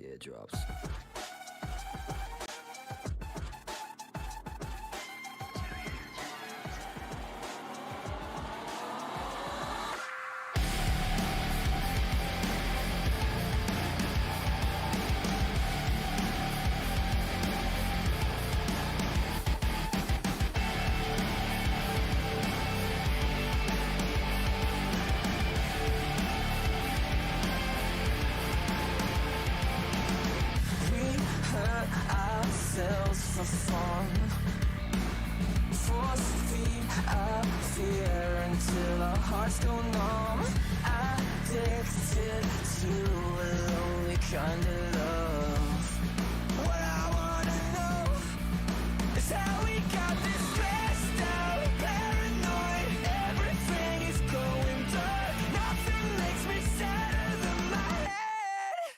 teardrops. For fun, force feed our fear until our hearts go numb. Addicted to a lonely kind of love. What I wanna know is how we got this stressed out, paranoid. Everything is going dark. Nothing makes me sadder than my head.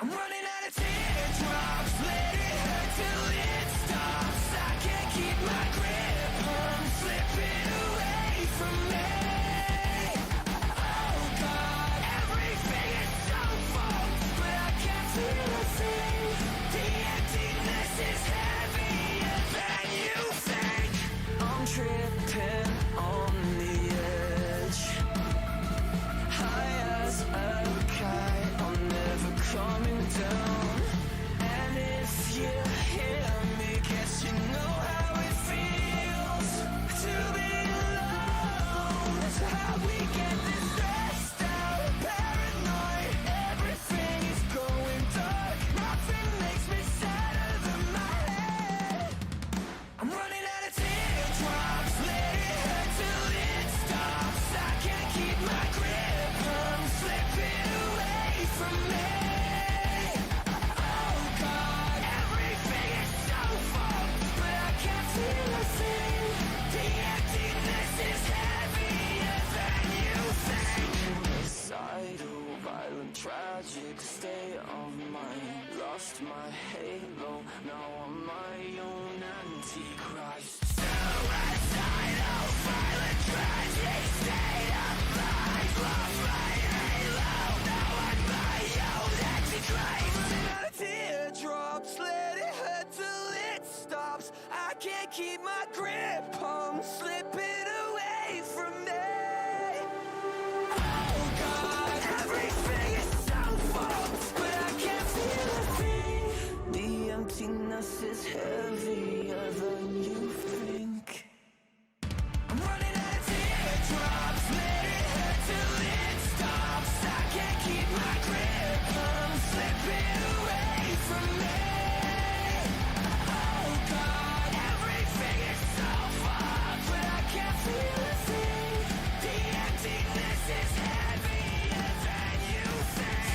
I'm running out of teardrops. Let it hurt till it stops. I can't keep my grip. I'm slipping away from me. Oh God, everything is so full, but I can't feel a thing. The emptiness is heavier than you think. I'm tripping on the edge, high as a kite. I'm never coming down. And if you hear me, guess you know how it feels to be alone. So how we get this stressed out, paranoid. Everything is going dark. Nothing makes me sadder than my head. I'm running out of teardrops. Let it hurt till it stops. I can't keep my grip. I'm slipping away from me. Oh God, everything is so full, but I can't feel a thing. The emptiness is heavier than you think. Suicidal, violent, tragic state of mind. Lost my halo, now I'm my own antichrist. Suicidal, violent, tragic state of mind. Lost my halo, now I'm my own antichrist. Running out of teardrops, let it hurt till it stops. I can't keep my grip, I'm slipping away from me. Oh God, everything is so full, but I can't feel a thing. The emptiness is heavier than you think. I'm running out of teardrops. Let it hurt till it stops. I can't keep my grip. I'm slipping away from me. Oh God, everything is so far, but I can't feel a thing. The emptiness is heavier than you think.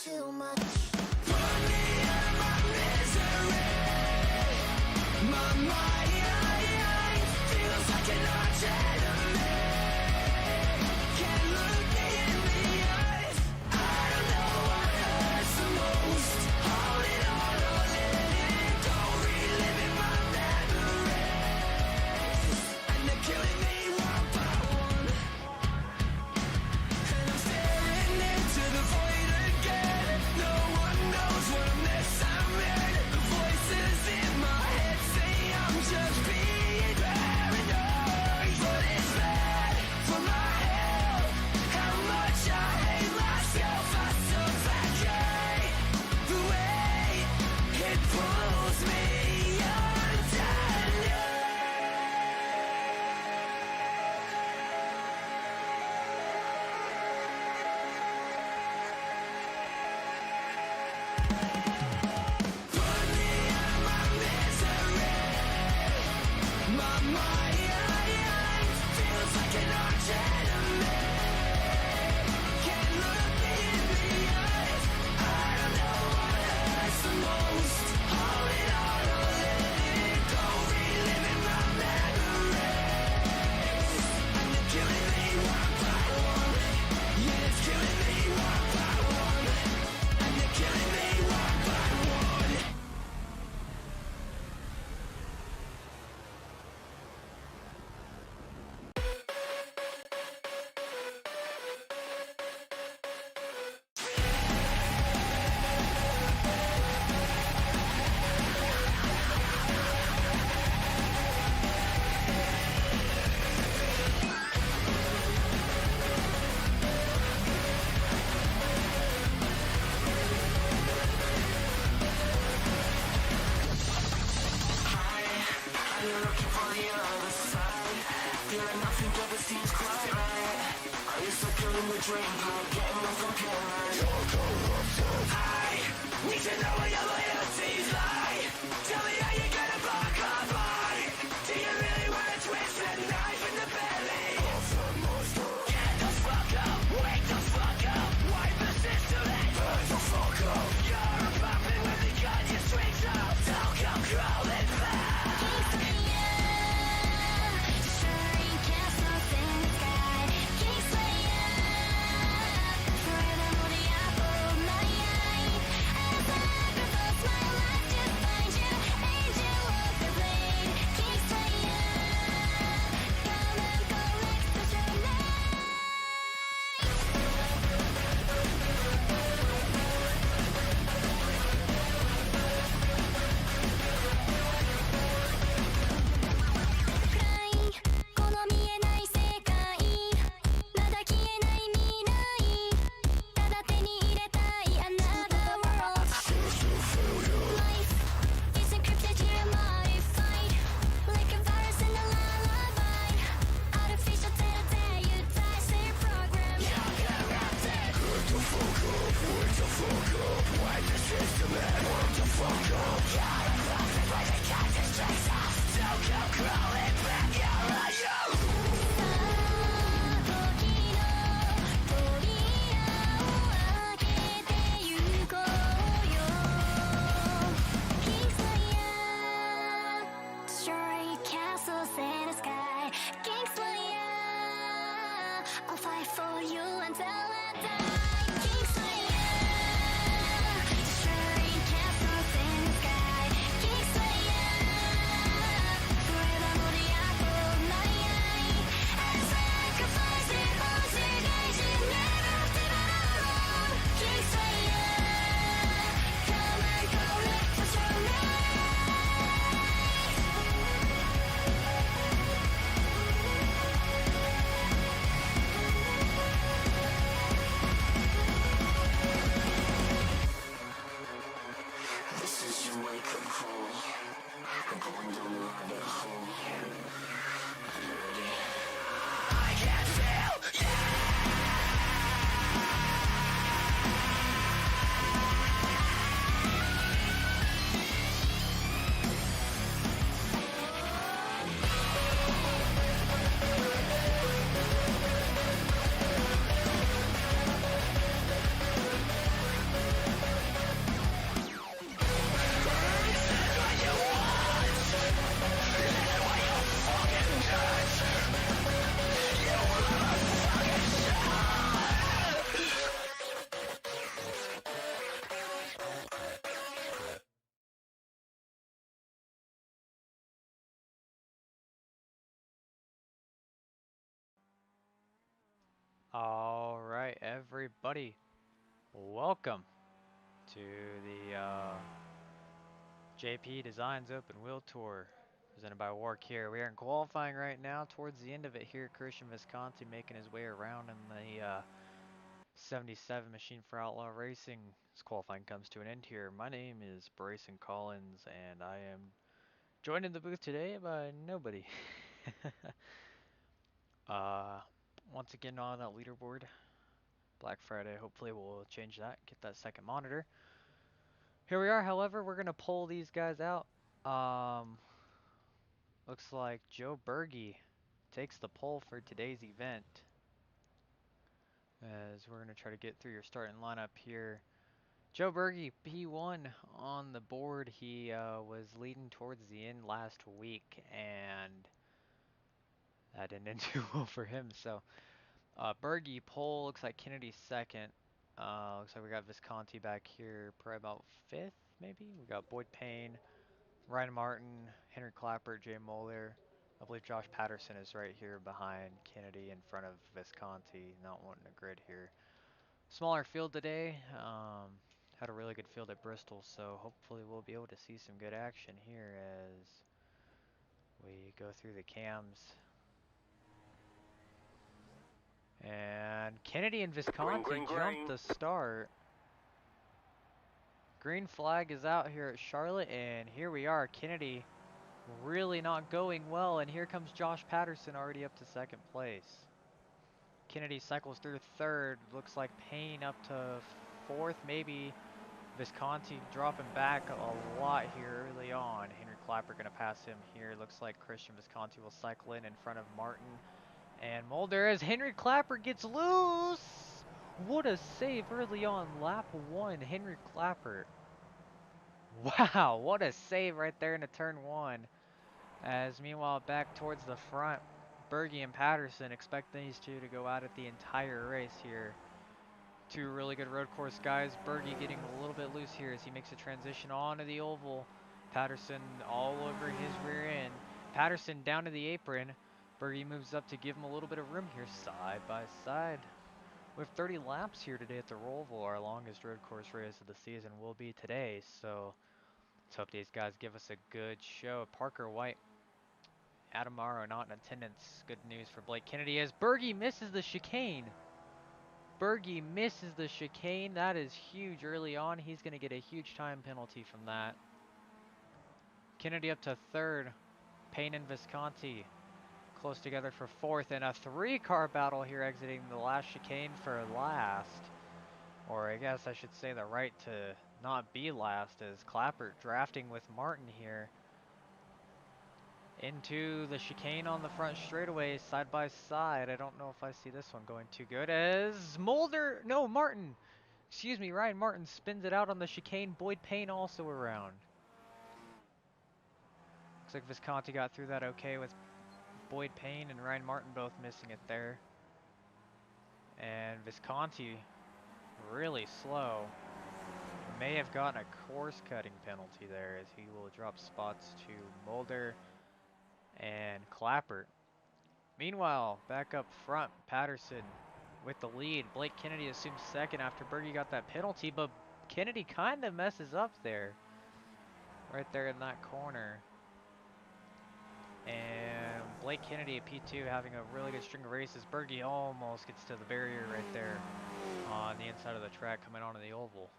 too much. Put me out of my misery. My mind feels like an arch enemy. Can't look me in the eyes. I don't know what hurts the most. Hold it all or let it go. Reliving my memories, and they're killing me one by one. And I'm staring into the void again. No one knows what I'm missing. The voices in my head say I'm just being paranoid, but it's bad for my health. How much I hate myself, I suffocate. The way it pulls me underneath. Put me out of my misery. My mind feels like an arch enemy. Can't look me in the eyes. I don't know what hurts the most. Hold it all or let it go. Reliving my memories, and they're killing me one by one. Yeah, it's killing me one by one, and they're killing me one by one. You're looking for the other side. Feeling nothing ever seems quite right. Are you stuck in the dream? Getting off from paranoid. You're corrupted. I need to know where your loyalties lie. Tell me how you're gonna block our fight. Do you really wanna twist a knife in the belly of the monster? Get the fuck up, wake the fuck up, wipe the system and burn the fuck up. You're a puppet with the gun, your strings up. Don't come crawling back. All right, everybody, welcome to the JP Designs Open Wheel Tour presented by WORC here. We are in qualifying right now, towards the end of it here. Christian Visconti making his way around in the 77 machine for Outlaw Racing. This qualifying comes to an end here. My name is Braison Collins, and I am joined in the booth today by nobody. uh, Once again on that leaderboard. Black Friday. Hopefully we'll change that, get that second monitor. Here we are, however, we're gonna pull these guys out. Um, Looks like Joe Burgy takes the pole for today's event. As we're gonna try to get through your starting lineup here. Joe Burgy, P1 on the board. He was leading towards the end last week, and that didn't end too well for him. So Burgy pole, looks like Kennedy second. Looks like we got Visconti back here, probably about fifth, maybe. We got Boyd Payne, Ryan Martin, Henry Klappert, Jay Moeller. I believe Josh Patterson is right here behind Kennedy in front of Visconti, not wanting a grid here. Smaller field today. Had a really good field at Bristol, so hopefully we'll be able to see some good action here as we go through the cams. And Kennedy and Visconti jumped the start. Green flag is out here at Charlotte, and here we are. Kennedy really not going well, and here comes Josh Patterson already up to second place. Kennedy cycles through third. Looks like Payne up to fourth, maybe. Visconti dropping back a lot here early on. Henry Clapper going to pass him here. Looks like Christian Visconti will cycle in front of Martin and Mulder as Henry Clapper gets loose. What a save early on lap one, Henry Clapper. Wow, what a save right there into turn one. As meanwhile back towards the front, Burgy and Patterson expect these two to go out at the entire race here. Two really good road course guys. Burgy getting a little bit loose here as he makes a transition onto the oval. Patterson all over his rear end. Patterson down to the apron. Burgy moves up to give him a little bit of room here, side by side. We have 30 laps here today at the Roval. Our longest road course race of the season will be today, so let's hope these guys give us a good show. Parker White, Adam Morrow not in attendance. Good news for Blake Kennedy as Burgy misses the chicane. Burgy misses the chicane. That is huge early on. He's going to get a huge time penalty from that. Kennedy up to third. Payne and Visconti close together for fourth. And a three-car battle here exiting the last chicane for last. Or I guess I should say the right to not be last as Klappert drafting with Martin here. Into the chicane on the front straightaway, side by side. I don't know if I see this one going too good as Martin. Excuse me, Ryan Martin spins it out on the chicane. Boyd Payne also around. Looks like Visconti got through that okay with Boyd Payne and Ryan Martin both missing it there. And Visconti really slow. May have gotten a course cutting penalty there as he will drop spots to Mulder and Klappert. Meanwhile, back up front, Patterson with the lead. Blake Kennedy assumes second after Burgy got that penalty, but Kennedy kind of messes up there. Right there in that corner. And Blake Kennedy at P2 having a really good string of races. Burgy almost gets to the barrier right there on the inside of the track coming onto the oval.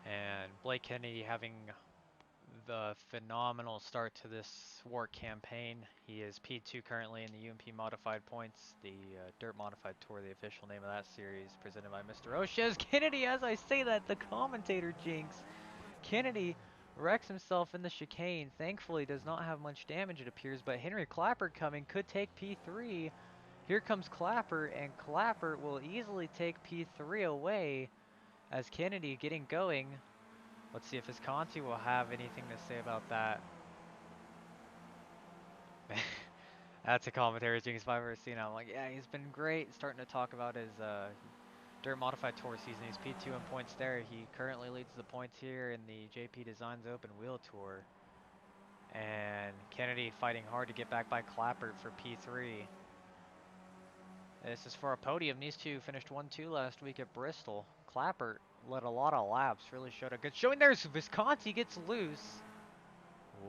And Blake Kennedy having the phenomenal start to this WORC campaign. He is P2 currently in the UMP Modified Points, the Dirt Modified Tour, the official name of that series, presented by Mr. O'Shez. Kennedy, as I say that, the commentator jinx. Kennedy wrecks himself in the chicane. Thankfully does not have much damage, it appears, but Henry Klappert coming could take P3. Here comes Klappert, and Klappert will easily take P3 away as Kennedy getting going. Let's see if Visconti will have anything to say about that. That's a commentary jinx if I've ever seen it. I'm like, yeah, he's been great. Starting to talk about his Dirt Modified Tour season. He's P2 in points there. He currently leads the points here in the JP Designs Open Wheel Tour. And Kennedy fighting hard to get back by Klappert for P3. This is for a podium. These two finished 1-2 last week at Bristol. Klappert led a lot of laps, really showed a good showing. There's Visconti gets loose.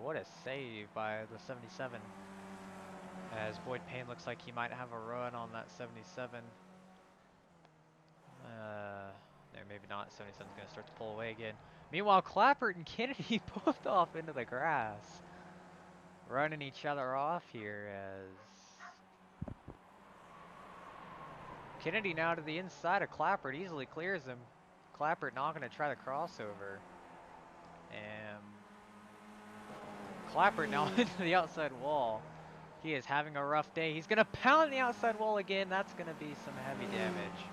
What a save by the 77. As Boyd Payne looks like he might have a run on that 77. There, maybe not. 77's going to start to pull away again. Meanwhile, Klappert and Kennedy both off into the grass. Running each other off here as Kennedy now to the inside of Klappert. Easily clears him. Klappert not going to try the crossover. And Klappert now into the outside wall. He is having a rough day. He's going to pound the outside wall again. That's going to be some heavy damage.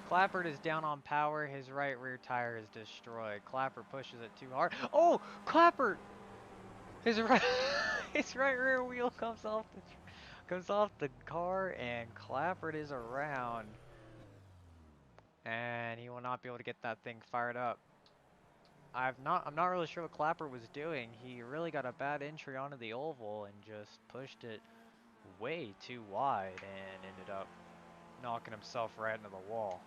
Klappert is down on power. His right rear tire is destroyed. Klappert pushes it too hard. Oh, Klappert! His right, his right rear wheel comes off the car, and Klappert is around. And he will not be able to get that thing fired up. I'm not really sure what Klappert was doing. He really got a bad entry onto the oval and just pushed it way too wide and ended up knocking himself right into the wall.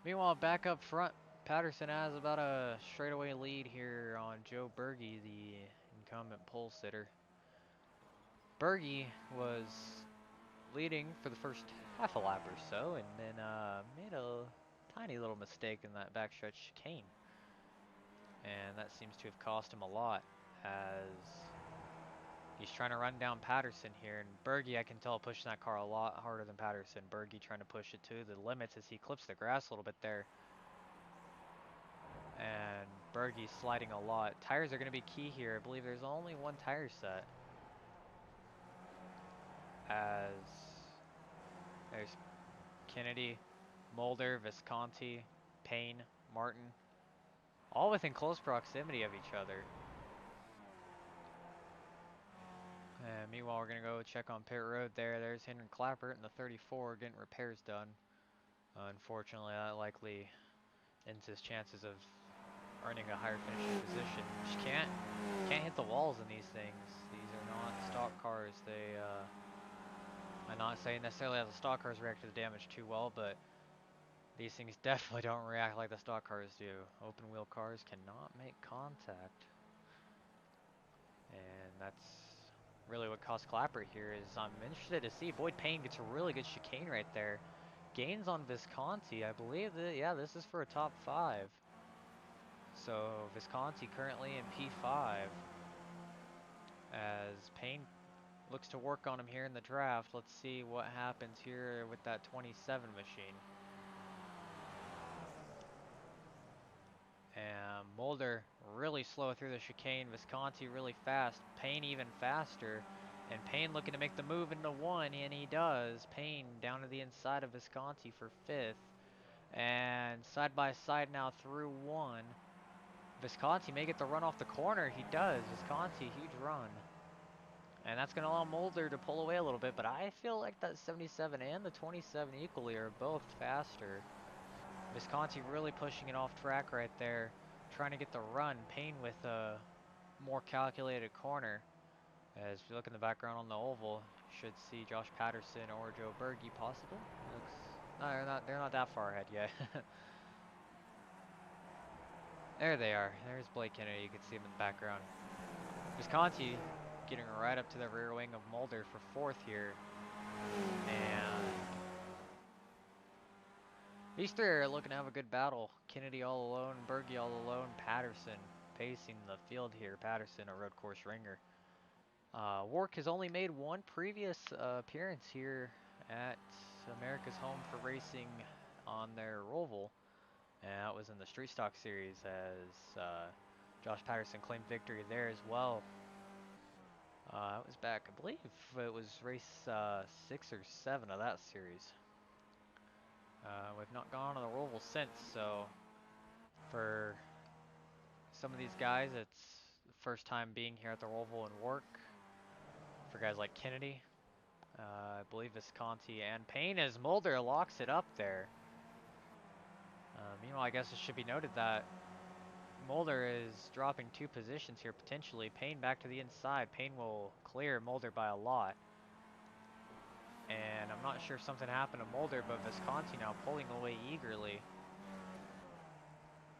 Meanwhile, back up front, Patterson has about a straightaway lead here on Joe Burgy, the incumbent pole sitter. Burgy was leading for the first half a lap or so, and then made a tiny little mistake in that backstretch chicane. And that seems to have cost him a lot, as he's trying to run down Patterson here. And Burgy, I can tell, pushing that car a lot harder than Patterson. Burgy trying to push it to the limits as he clips the grass a little bit there. And Burgy sliding a lot. Tires are going to be key here. I believe there's only one tire set. As there's Kennedy, Mulder, Visconti, Payne, Martin, all within close proximity of each other. And meanwhile, we're going to go check on pit road there. There's Henry Klappert in the 34 getting repairs done. Unfortunately, that likely ends his chances of earning a higher finishing position. Just can't hit the walls in these things. These are not stock cars. I'm not saying necessarily that the stock cars react to the damage too well, but these things definitely don't react like the stock cars do. Open wheel cars cannot make contact. And that's really what cost Klappert here. Is I'm interested to see Boyd Payne gets a really good chicane right there. Gains on Visconti. I believe that, yeah, this is for a top 5. So Visconti currently in P5 as Payne looks to work on him here in the draft. Let's see what happens here with that 27 machine. And Mulder really slow through the chicane. Visconti really fast. Payne even faster. And Payne looking to make the move into 1, and he does. Payne down to the inside of Visconti for 5th. And side by side now through 1. Visconti may get the run off the corner. He does. Visconti, huge run. And that's going to allow Mulder to pull away a little bit, but I feel like that 77 and the 27 equally are both faster. Visconti really pushing it off track right there, trying to get the run. Payne with a more calculated corner. As we look in the background on the oval, should see Josh Patterson or Joe Burgy possible. Looks, no, they're not that far ahead yet. There they are. There's Blake Kennedy. You can see him in the background. Visconti getting right up to the rear wing of Mulder for 4th here. And these three are looking to have a good battle. Kennedy all alone, Burgy all alone, Patterson pacing the field here. Patterson, a road course ringer. WORC has only made one previous appearance here at America's Home for Racing on their Roval. And that was in the Street Stock Series as Josh Patterson claimed victory there as well. It was back, I believe it was race 6 or 7 of that series. We've not gone on the Roval since, so for some of these guys, it's the first time being here at the Roval and WORC. For guys like Kennedy, I believe Visconti and Payne as Mulder locks it up there. Meanwhile, I guess it should be noted that Mulder is dropping 2 positions here potentially. Payne back to the inside. Payne will clear Mulder by a lot. And I'm not sure if something happened to Mulder, but Visconti now pulling away eagerly.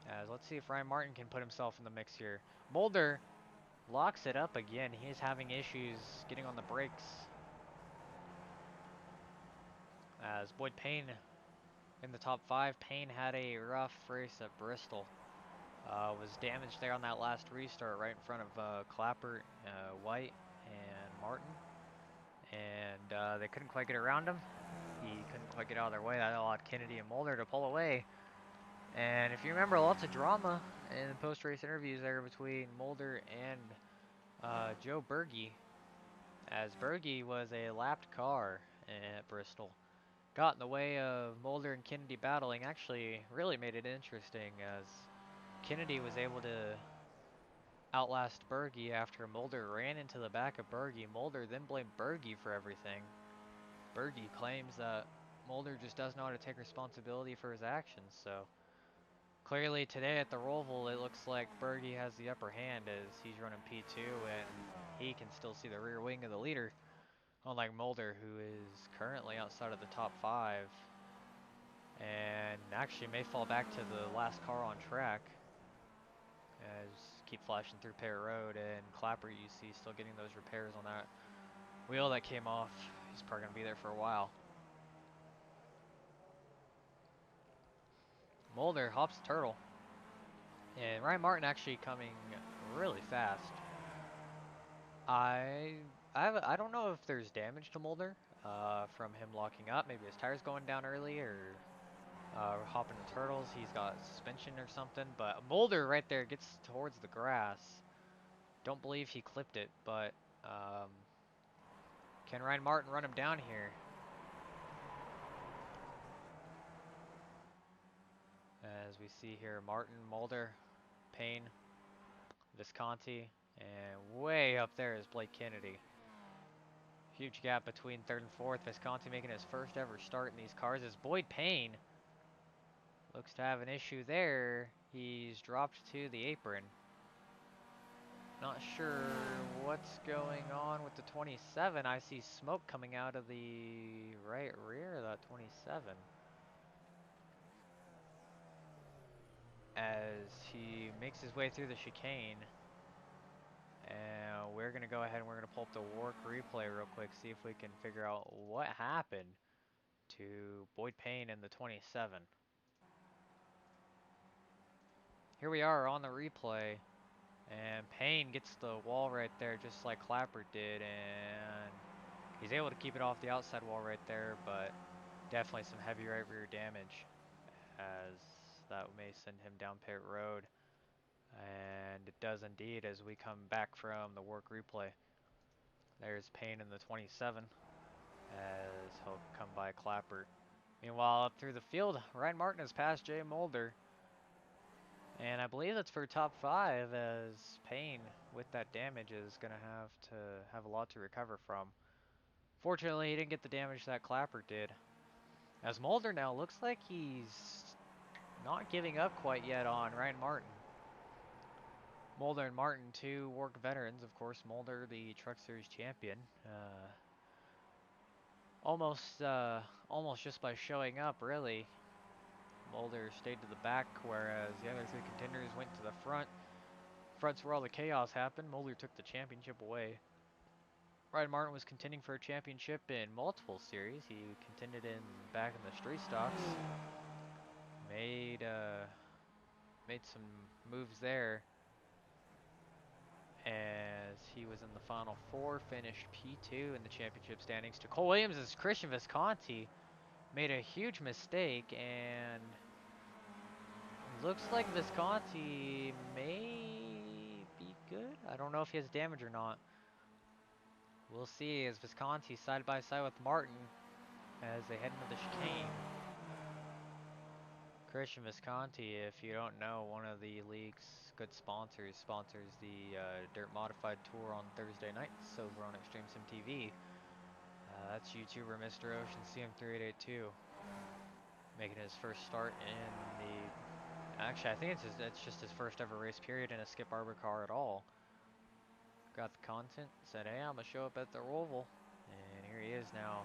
As let's see if Ryan Martin can put himself in the mix here. Mulder locks it up again. He is having issues getting on the brakes. As Boyd Payne in the top 5. Payne had a rough race at Bristol. Was damaged there on that last restart right in front of Klappert, White, and Martin. And they couldn't quite get around him. He couldn't quite get out of their way. That allowed Kennedy and Mulder to pull away. And if you remember, lots of drama in the post-race interviews there between Mulder and Joe Burgy, as Burgy was a lapped car at Bristol. Got in the way of Mulder and Kennedy battling. Actually really made it interesting as Kennedy was able to outlast Burgy after Mulder ran into the back of Burgy. Mulder then blamed Burgy for everything. Burgy claims that Mulder just doesn't know how to take responsibility for his actions, so clearly today at the Roval it looks like Burgy has the upper hand as he's running P2 and he can still see the rear wing of the leader, unlike Mulder, who is currently outside of the top 5 and actually may fall back to the last car on track. As keep flashing through Pear Road, and Klappert you see still getting those repairs on that wheel that came off. He's probably going to be there for a while. Mulder hops the turtle. And Ryan Martin actually coming really fast. I don't know if there's damage to Mulder from him locking up. Maybe his tire's going down early, or hopping the turtles. He's got suspension or something. But Mulder right there gets towards the grass. Don't believe he clipped it, but can Ryan Martin run him down here? As we see here, Martin, Mulder, Payne, Visconti, and way up there is Blake Kennedy. Huge gap between 3rd and 4th. Visconti making his first ever start in these cars as Boyd Payne looks to have an issue there. He's dropped to the apron. Not sure what's going on with the 27. I see smoke coming out of the right rear of that 27. As he makes his way through the chicane. And we're going to go ahead and we're going to pull up the WORC replay real quick, see if we can figure out what happened to Boyd Payne in the 27. Here we are on the replay, and Payne gets the wall right there just like Klappert did, and he's able to keep it off the outside wall right there, but definitely some heavy right rear damage, as that may send him down pit road. And it does indeed as we come back from the WORC replay. There's Payne in the 27 as he'll come by Klappert. Meanwhile, up through the field, Ryan Martin has passed Jay Mulder. And I believe that's for top 5 as Payne, with that damage, is going to have a lot to recover from. Fortunately, he didn't get the damage that Klappert did. As Mulder now looks like he's not giving up quite yet on Ryan Martin. Mulder and Martin, 2 WORC veterans. Of course, Mulder, the Truck Series champion. Almost just by showing up, really. Mulder stayed to the back, whereas the other 3 contenders went to the front. Front's where all the chaos happened. Mulder took the championship away. Ryan Martin was contending for a championship in multiple series. He contended back in the street stocks. Made some moves there, as he was in the final 4, finished P2 in the championship standings. To Cole Williams as Christian Visconti made a huge mistake, and looks like Visconti may be good. I don't know if he has damage or not. We'll see as Visconti side by side with Martin as they head into the chicane. Christian Visconti, if you don't know, one of the league's good sponsors, sponsors the Dirt Modified Tour on Thursday nights over on Extreme Sim TV. That's YouTuber Mr. Ocean CM3882 making his first start in the Actually, I think it's just his first ever race period in a Skip Arbor car at all. Got the content, said, hey, I'm gonna show up at the Roval. And here he is now,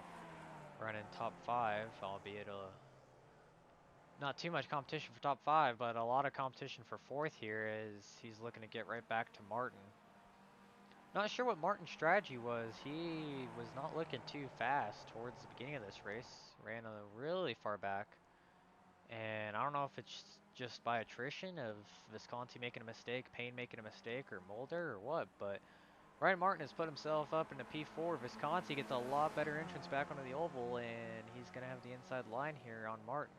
running top 5, albeit not too much competition for top 5, but a lot of competition for 4th here as he's looking to get right back to Martin. Not sure what Martin's strategy was. He was not looking too fast towards the beginning of this race. Ran a really far back. And I don't know if it's just by attrition of Visconti making a mistake, Payne making a mistake, or Mulder, or what, but Ryan Martin has put himself up into P4. Visconti gets a lot better entrance back onto the oval, and he's going to have the inside line here on Martin.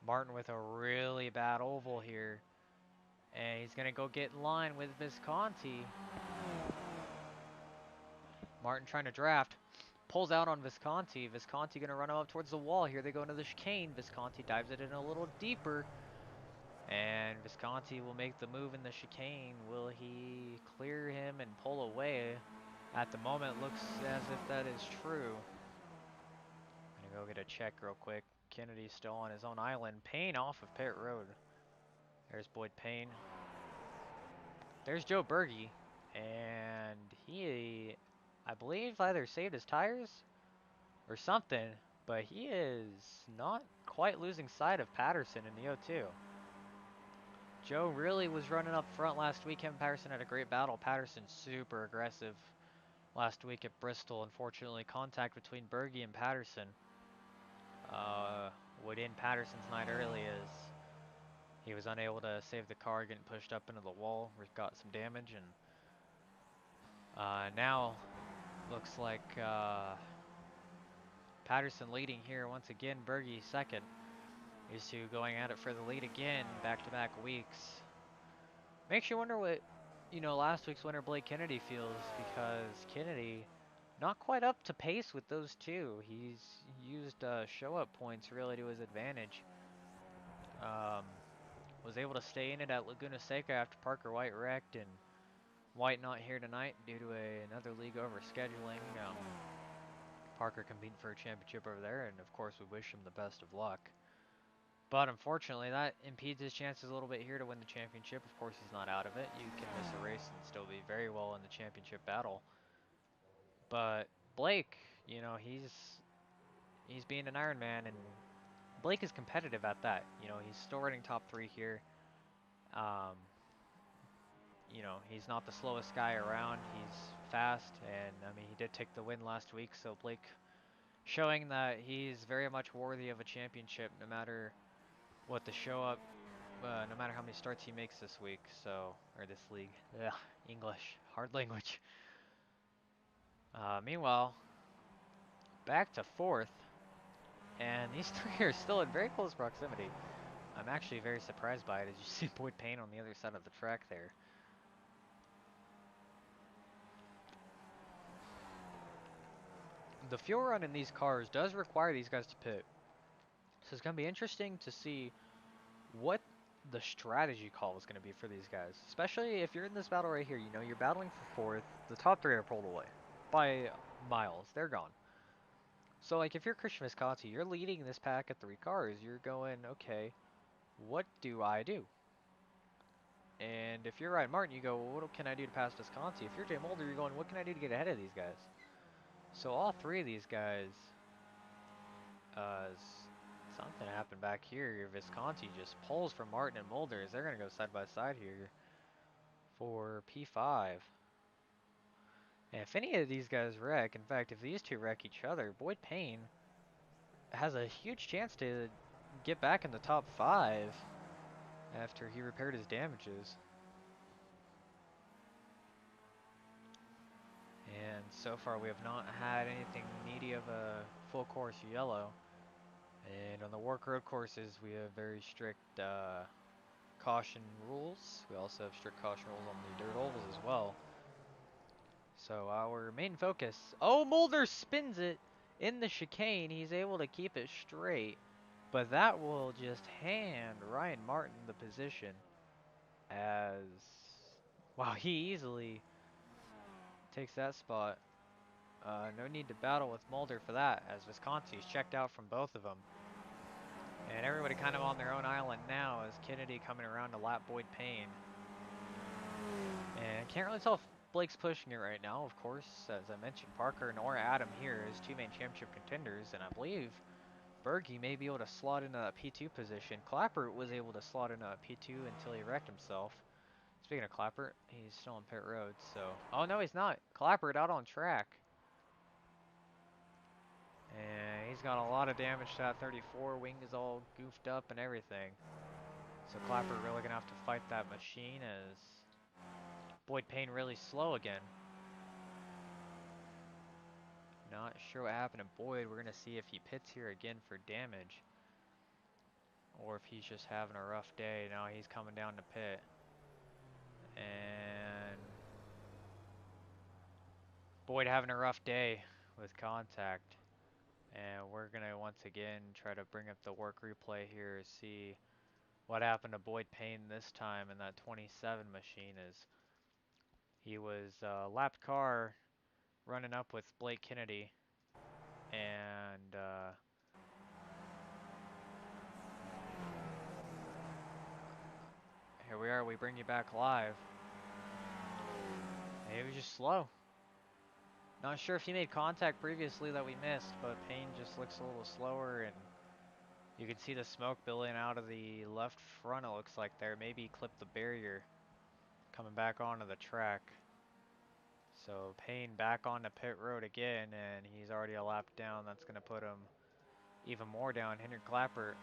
Martin with a really bad oval here, and he's going to go get in line with Visconti. Martin trying to draft, pulls out on Visconti. Visconti going to run him up towards the wall. Here they go into the chicane. Visconti dives it in a little deeper. And Visconti will make the move in the chicane. Will he clear him and pull away? At the moment, looks as if that is true. I'm gonna go get a check real quick. Kennedy's still on his own island. Payne off of pit road. There's Boyd Payne. There's Joe Burgy. And he, I believe, either saved his tires or something. But he is not quite losing sight of Patterson in the O2. Joe really was running up front last week. Him and Patterson had a great battle. Patterson super aggressive last week at Bristol. Unfortunately, contact between Burgy and Patterson would end Patterson's night early as he was unable to save the car, getting pushed up into the wall, got some damage, and now looks like Patterson leading here once again. Burgy second. These two going at it for the lead again, back-to-back weeks. Makes you wonder what, last week's winner Blake Kennedy feels, because Kennedy not quite up to pace with those two. He's used show-up points really to his advantage. Was able to stay in it at Laguna Seca after Parker White wrecked, and White not here tonight due to another league overscheduling. Parker competing for a championship over there, and of course we wish him the best of luck. But unfortunately, that impedes his chances a little bit here to win the championship. Of course, he's not out of it. You can miss a race and still be very well in the championship battle. But Blake, he's being an Iron Man, and Blake is competitive at that. He's still running top 3 here. Um, he's not the slowest guy around. He's fast, and I mean, he did take the win last week. So Blake showing that he's very much worthy of a championship, no matter what the show up. No matter how many starts he makes this week, or this league. Ugh, English, hard language. Meanwhile, back to 4th, and these 3 are still in very close proximity. I'm actually very surprised by it, as you see Boyd Payne on the other side of the track there. The fuel run in these cars does require these guys to pit, so it's going to be interesting to see what the strategy call is going to be for these guys, especially if you're in this battle right here. You're battling for 4th. The top 3 are pulled away by miles. They're gone. So like if you're Christian Visconti, you're leading this pack of 3 cars. You're going, okay, what do I do? And if you're Ryan Martin, you go, well, what can I do to pass Visconti? If you're Jay Mulder, you're going, what can I do to get ahead of these guys? So all 3 of these guys, something happened back here. Visconti just pulls from Martin and Mulder as they're going to go side by side here for P5. And if any of these guys wreck, in fact, if these 2 wreck each other, Boyd Payne has a huge chance to get back in the top 5 after he repaired his damages. And so far we have not had anything needy of a full course yellow. And on the WORC road courses we have very strict caution rules. We also have strict caution rules on the dirt ovals as well. So our main focus, oh, Mulder spins it in the chicane. He's able to keep it straight, but that will just hand Ryan Martin the position as, wow, he easily takes that spot. No need to battle with Mulder for that, as Visconti's checked out from both of them. And everyone everybody kind of on their own island now as Kennedy coming around to lap Boyd Payne. And can't really tell if Blake's pushing it right now, of course. As I mentioned, Parker nor Adam here is two main championship contenders, and I believe Burgy may be able to slot into a P2 position. Klappert was able to slot into a P2 until he wrecked himself. Speaking of Klappert, he's still on pit road, so... Oh, no, he's not. Klappert out on track. And he's got a lot of damage to that 34. Wing is all goofed up and everything. So Klappert really going to have to fight that machine as Boyd Payne really slow again. Not sure what happened to Boyd. We're going to see if he pits here again for damage. Or if he's just having a rough day. Now he's coming down to pit. And Boyd having a rough day with contact. And we're going to once again try to bring up the WORC replay here to see what happened to Boyd Payne this time in that 27 machine. Is he was lapped car running up with Blake Kennedy. And here we are, we bring you back live. He was just slow. Not sure if he made contact previously that we missed, but Payne just looks a little slower, and you can see the smoke billowing out of the left front, it looks like there. Maybe he clipped the barrier coming back onto the track. So Payne back onto pit road again, and he's already a lap down. That's going to put him even more down. Henry Klappert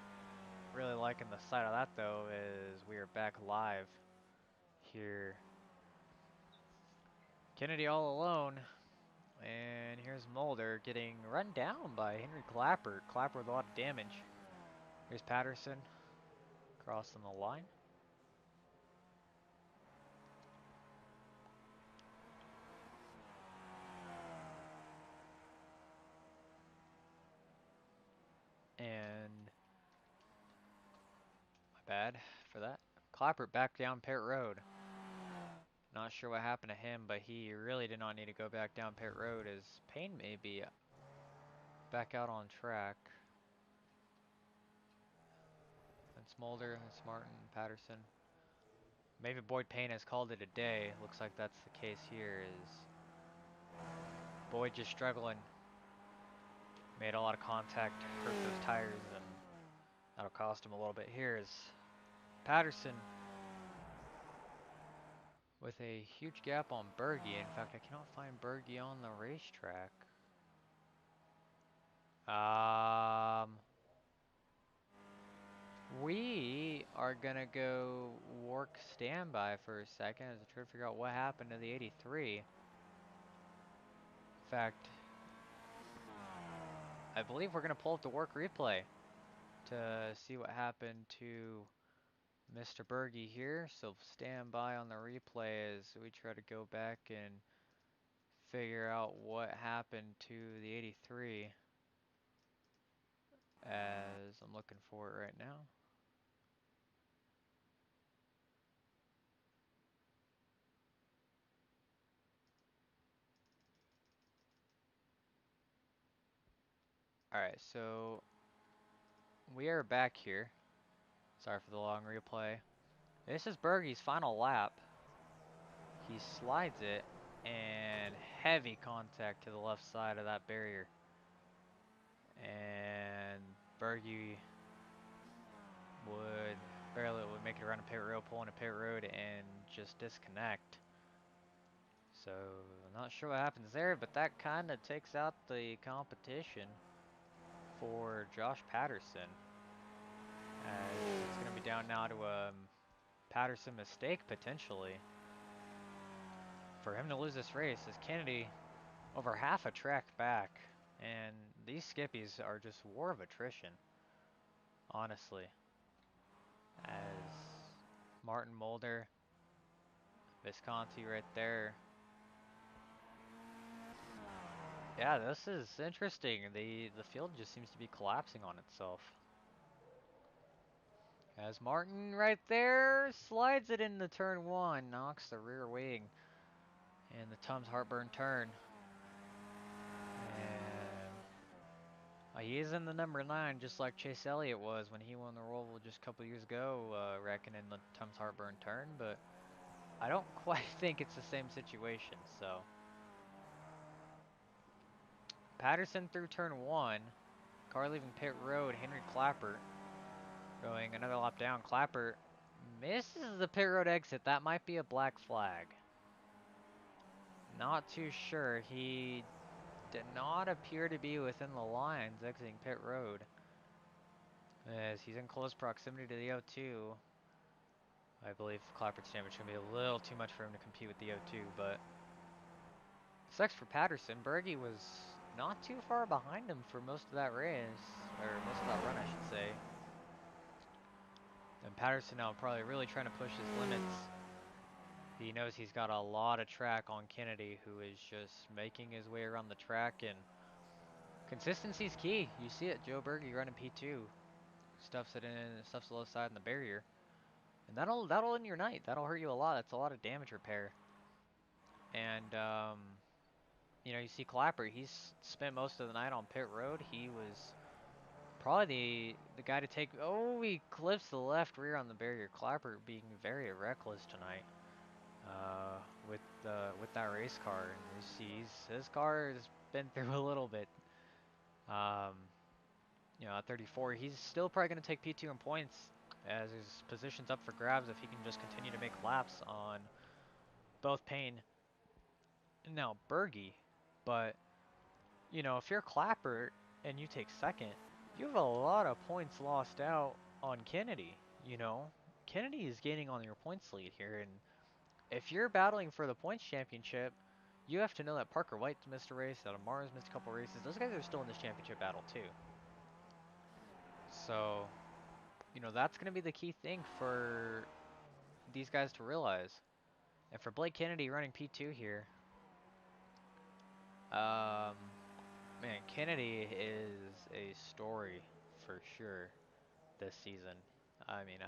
really liking the sight of that, though, as we are back live here. Kennedy all alone. And here's Mulder getting run down by Henry Klappert. Klappert with a lot of damage. Here's Patterson crossing the line. And my bad for that. Klappert back down pit road. Not sure what happened to him, but he really did not need to go back down pit road as Payne may be back out on track. That's Mulder, that's Martin, Patterson. Maybe Boyd Payne has called it a day. Looks like that's the case here. Is Boyd just struggling. Made a lot of contact, hurt those tires, and that'll cost him a little bit. Here is Patterson with a huge gap on Burgy. In fact, I cannot find Burgy on the racetrack. We are gonna go WORC standby for a second as I try to figure out what happened to the 83. In fact, I believe we're gonna pull up the WORC replay to see what happened to Mr. Burgy here. So stand by on the replay as we try to go back and figure out what happened to the 83 as I'm looking for it right now. Alright, so we are back here. Sorry for the long replay. This is Burgy's final lap. He slides it and heavy contact to the left side of that barrier. And Burgy would make it around a pit road, pull into pit road, and just disconnect. So I'm not sure what happens there, but that kind of takes out the competition for Josh Patterson. It's going to be down now to a Patterson mistake potentially for him to lose this race, as Kennedy over half a track back, and these skippies are just war of attrition, honestly. As Martin Mulder, Visconti right there. Yeah, this is interesting. The field just seems to be collapsing on itself. As Martin right there slides it into turn one, knocks the rear wing in the Tums Heartburn turn. And He is in the number 9, just like Chase Elliott was when he won the Roval just a couple years ago, reckoning the Tums Heartburn turn, but I don't quite think it's the same situation, so. Patterson through turn 1, car leaving pit road, Henry Klappert going another lap down. Klappert misses the pit road exit, that might be a black flag. Not too sure, he did not appear to be within the lines exiting pit road, as he's in close proximity to the O2. I believe Klappert's damage is going to be a little too much for him to compete with the O2, but sucks for Patterson. Burgy was not too far behind him for most of that race, or most of that run, I should say. And Patterson now probably really trying to push his limits. He knows he's got a lot of track on Kennedy, who is just making his way around the track, and consistency's key. You see it, Joe Burgy running P2, stuffs it in, stuffs the low side in the barrier, and that'll end your night. That'll hurt you a lot. That's a lot of damage repair. And you know, you see Klappert, he's spent most of the night on pit road. He was probably the guy to take. Oh, he clips the left rear on the barrier. Klappert being very reckless tonight with that race car. And you see his car has been through a little bit. Um, you know, at 34, he's still probably going to take P2 in points as his position's up for grabs if he can just continue to make laps on both Payne and now Burgy. But you know, if you're Klappert and you take second, you have a lot of points lost out on Kennedy. You know, Kennedy is gaining on your points lead here, and if you're battling for the points championship, you have to know that Parker White's missed a race, that Amara's missed a couple races. Those guys are still in this championship battle too. So, you know, that's going to be the key thing for these guys to realize. And for Blake Kennedy running P2 here, um, man, Kennedy is a story for sure this season. I mean,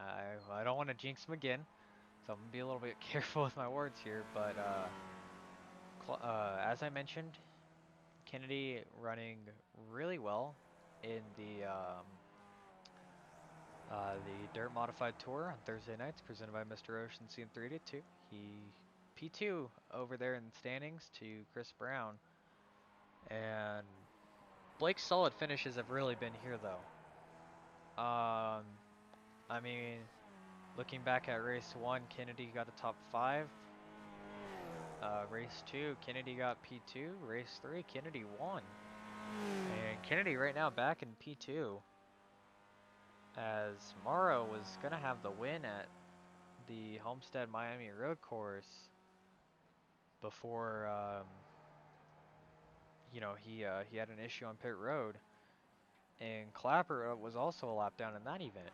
I don't want to jinx him again, so I'm gonna be a little bit careful with my words here. But as I mentioned, Kennedy running really well in the Dirt Modified Tour on Thursday nights, presented by Mr. Ocean CM382. He P2 over there in the standings to Chris Brown, and Blake's solid finishes have really been here though. I mean, looking back at race 1, Kennedy got a top 5. Race 2, Kennedy got P2. Race 3, Kennedy won. And Kennedy right now back in P2, as Morrow was going to have the win at the Homestead Miami Road Course before, you know, he had an issue on pit road. And Klappert was also a lap down in that event.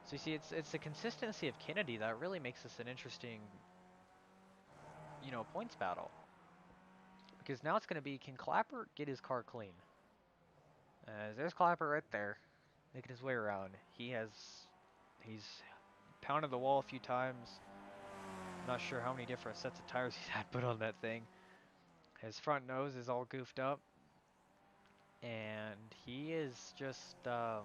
So you see, it's the consistency of Kennedy that really makes this an interesting, you know, points battle. Because now it's going to be, can Klappert get his car clean? There's Klappert right there, making his way around. He's pounded the wall a few times. Not sure how many different sets of tires he's had put on that thing. His front nose is all goofed up. And he is just, man,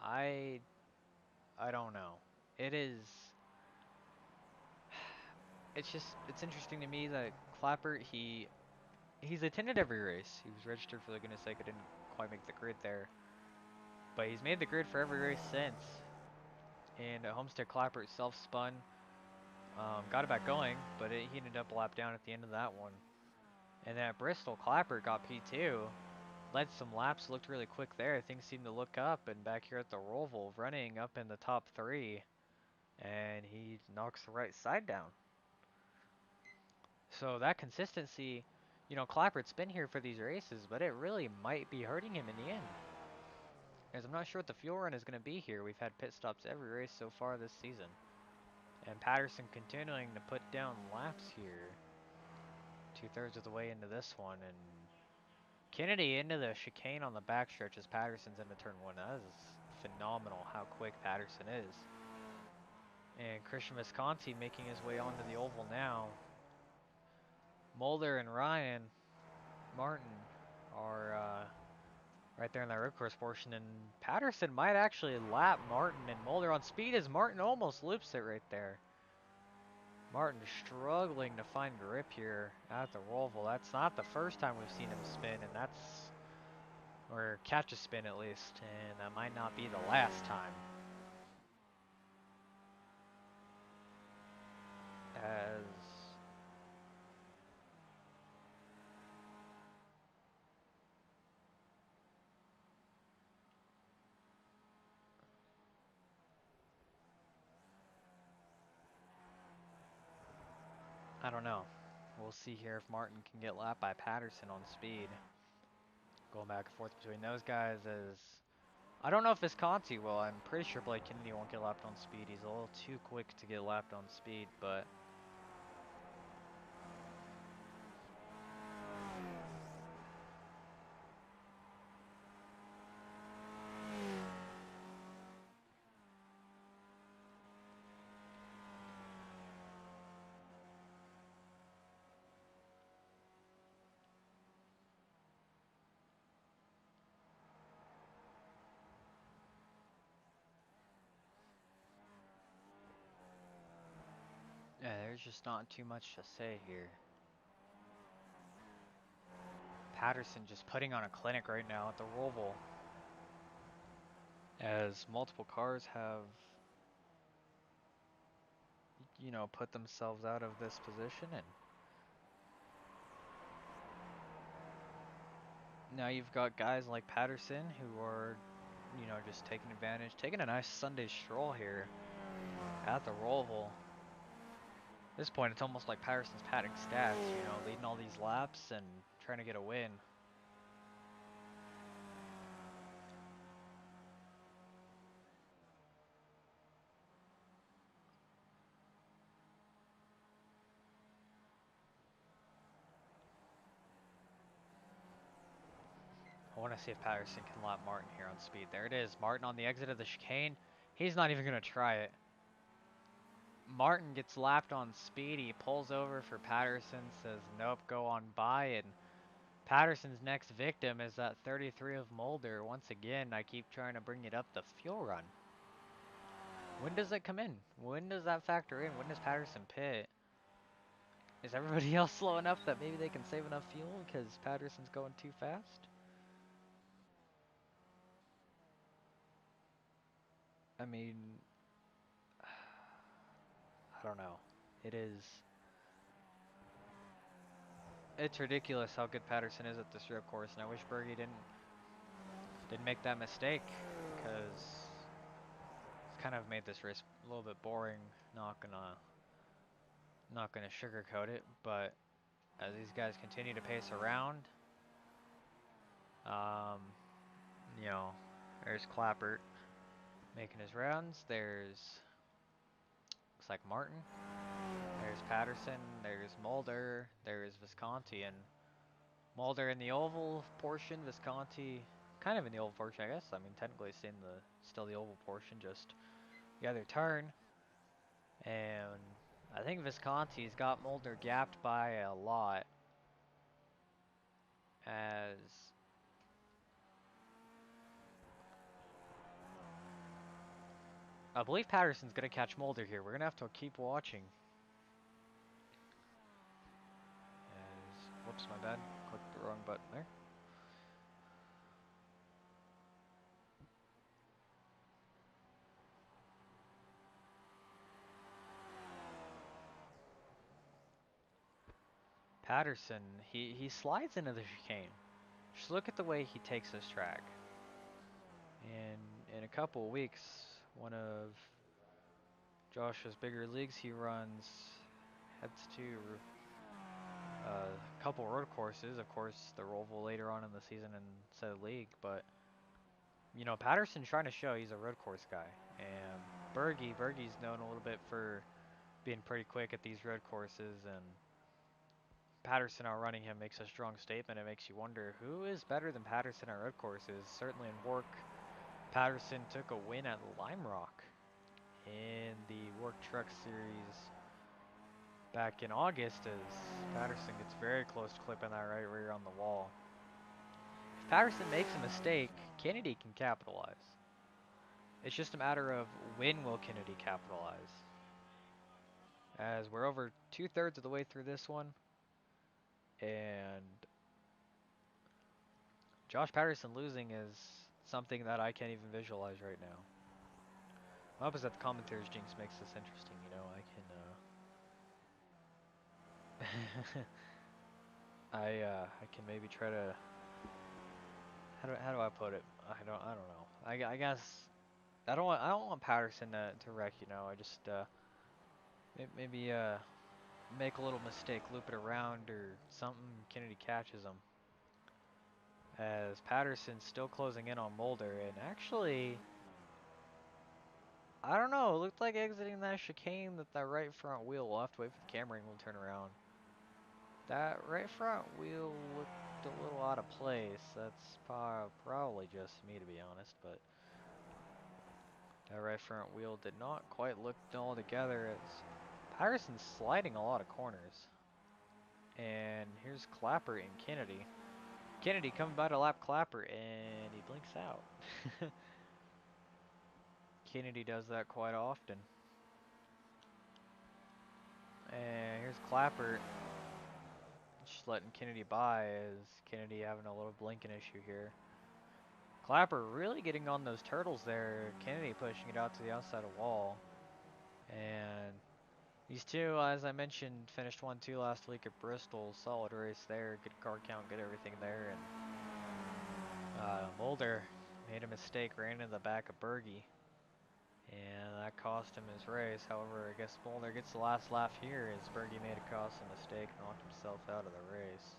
I don't know. It is, it's interesting to me that Klappert, he's attended every race. He was registered for the goodness sake. I didn't quite make the grid there. But he's made the grid for every race since. And Homestead Klappert self-spun. Got it back going, but he ended up a lap down at the end of that one. And then at Bristol, Klappert got P2. Led some laps, looked really quick there. Things seemed to look up, and back here at the Roval, running up in the top 3. And he knocks the right side down. So that consistency, you know, Klappert's been here for these races, but it really might be hurting him in the end. As I'm not sure what the fuel run is going to be here. We've had pit stops every race so far this season. And Patterson continuing to put down laps here. 2/3 of the way into this one. And Kennedy into the chicane on the backstretch as Patterson's into turn 1. That is phenomenal how quick Patterson is. And Christian Visconti making his way onto the oval now. Mulder and Ryan Martin are right there in that road course portion, and Patterson might actually lap Martin and Mulder on speed as Martin almost loops it right there. Martin struggling to find grip here at the Roval. That's not the first time we've seen him spin, and or catch a spin at least, and that might not be the last time. As I don't know. We'll see here if Martin can get lapped by Patterson on speed. Going back and forth between those guys as I don't know if Visconti will. I'm pretty sure Blake Kennedy won't get lapped on speed. He's a little too quick to get lapped on speed, but yeah, there's just not too much to say here. Patterson just putting on a clinic right now at the Roval as multiple cars have, you know, put themselves out of this position, and now you've got guys like Patterson who are, you know, just taking advantage, taking a nice Sunday stroll here at the Roval. At this point, it's almost like Patterson's padding stats, you know, leading all these laps and trying to get a win. I want to see if Patterson can lap Martin here on speed. There it is. Martin on the exit of the chicane. He's not even going to try it. Martin gets lapped on speed. He pulls over for Patterson, says, nope, go on by. And Patterson's next victim is that 33 of Mulder. Once again, I keep trying to bring it up, the fuel run. When does it come in? When does that factor in? When does Patterson pit? Is everybody else slow enough that maybe they can save enough fuel because Patterson's going too fast? I mean, I don't know. It's ridiculous how good Patterson is at this road course, and I wish Burgy didn't make that mistake, because it's kind of made this race a little bit boring. Not gonna sugarcoat it, but as these guys continue to pace around, um, you know, there's Klappert making his rounds. Looks like Martin. There's Patterson. There's Mulder. There's Visconti, and Mulder in the oval portion. Visconti kind of in the oval portion, I guess. I mean, technically it's still the oval portion, just the other turn. And I think Visconti's got Mulder gapped by a lot, as I believe Patterson's going to catch Mulder here. We're going to have to keep watching. Whoops, my bad. Clicked the wrong button there. Patterson, he slides into the chicane. Just look at the way he takes this track. And in a couple of weeks, one of Josh's bigger leagues he runs heads to a couple road courses. Of course, the Roval later on in the season instead of league, but you know, Patterson's trying to show he's a road course guy. And Burgy's known a little bit for being pretty quick at these road courses, and Patterson outrunning him makes a strong statement. It makes you wonder who is better than Patterson at road courses. Certainly in WORC, Patterson took a win at Lime Rock in the WORC Truck Series back in August as Patterson gets very close to clipping that right rear on the wall. If Patterson makes a mistake, Kennedy can capitalize. It's just a matter of when will Kennedy capitalize. As we're over 2/3 of the way through this one, and Josh Patterson losing is something that I can't even visualize right now. I hope is that the commentator's jinx makes this interesting, you know, I can maybe try to how do I put it? I don't know. I guess I don't want Patterson to wreck, you know. I just maybe make a little mistake, loop it around or something, Kennedy catches him. As Patterson's still closing in on Mulder, and actually, I don't know, it looked like exiting that chicane that right front wheel, we'll have to wait for the camera angle to turn around. That right front wheel looked a little out of place. That's probably just me, to be honest, but that right front wheel did not quite look all together as Patterson's sliding a lot of corners. And here's Klappert and Kennedy. Kennedy coming by to lap Klappert and he blinks out. Kennedy does that quite often. And here's Klappert just letting Kennedy by as Kennedy having a little blinking issue here. Klappert really getting on those turtles there. Kennedy pushing it out to the outside of wall. And these two, as I mentioned, finished 1-2 last week at Bristol. Solid race there. Good car count, good everything there. And Mulder made a mistake, ran into the back of Burgy. And that cost him his race. However, I guess Mulder gets the last laugh here as Burgy made a costly mistake, knocked himself out of the race.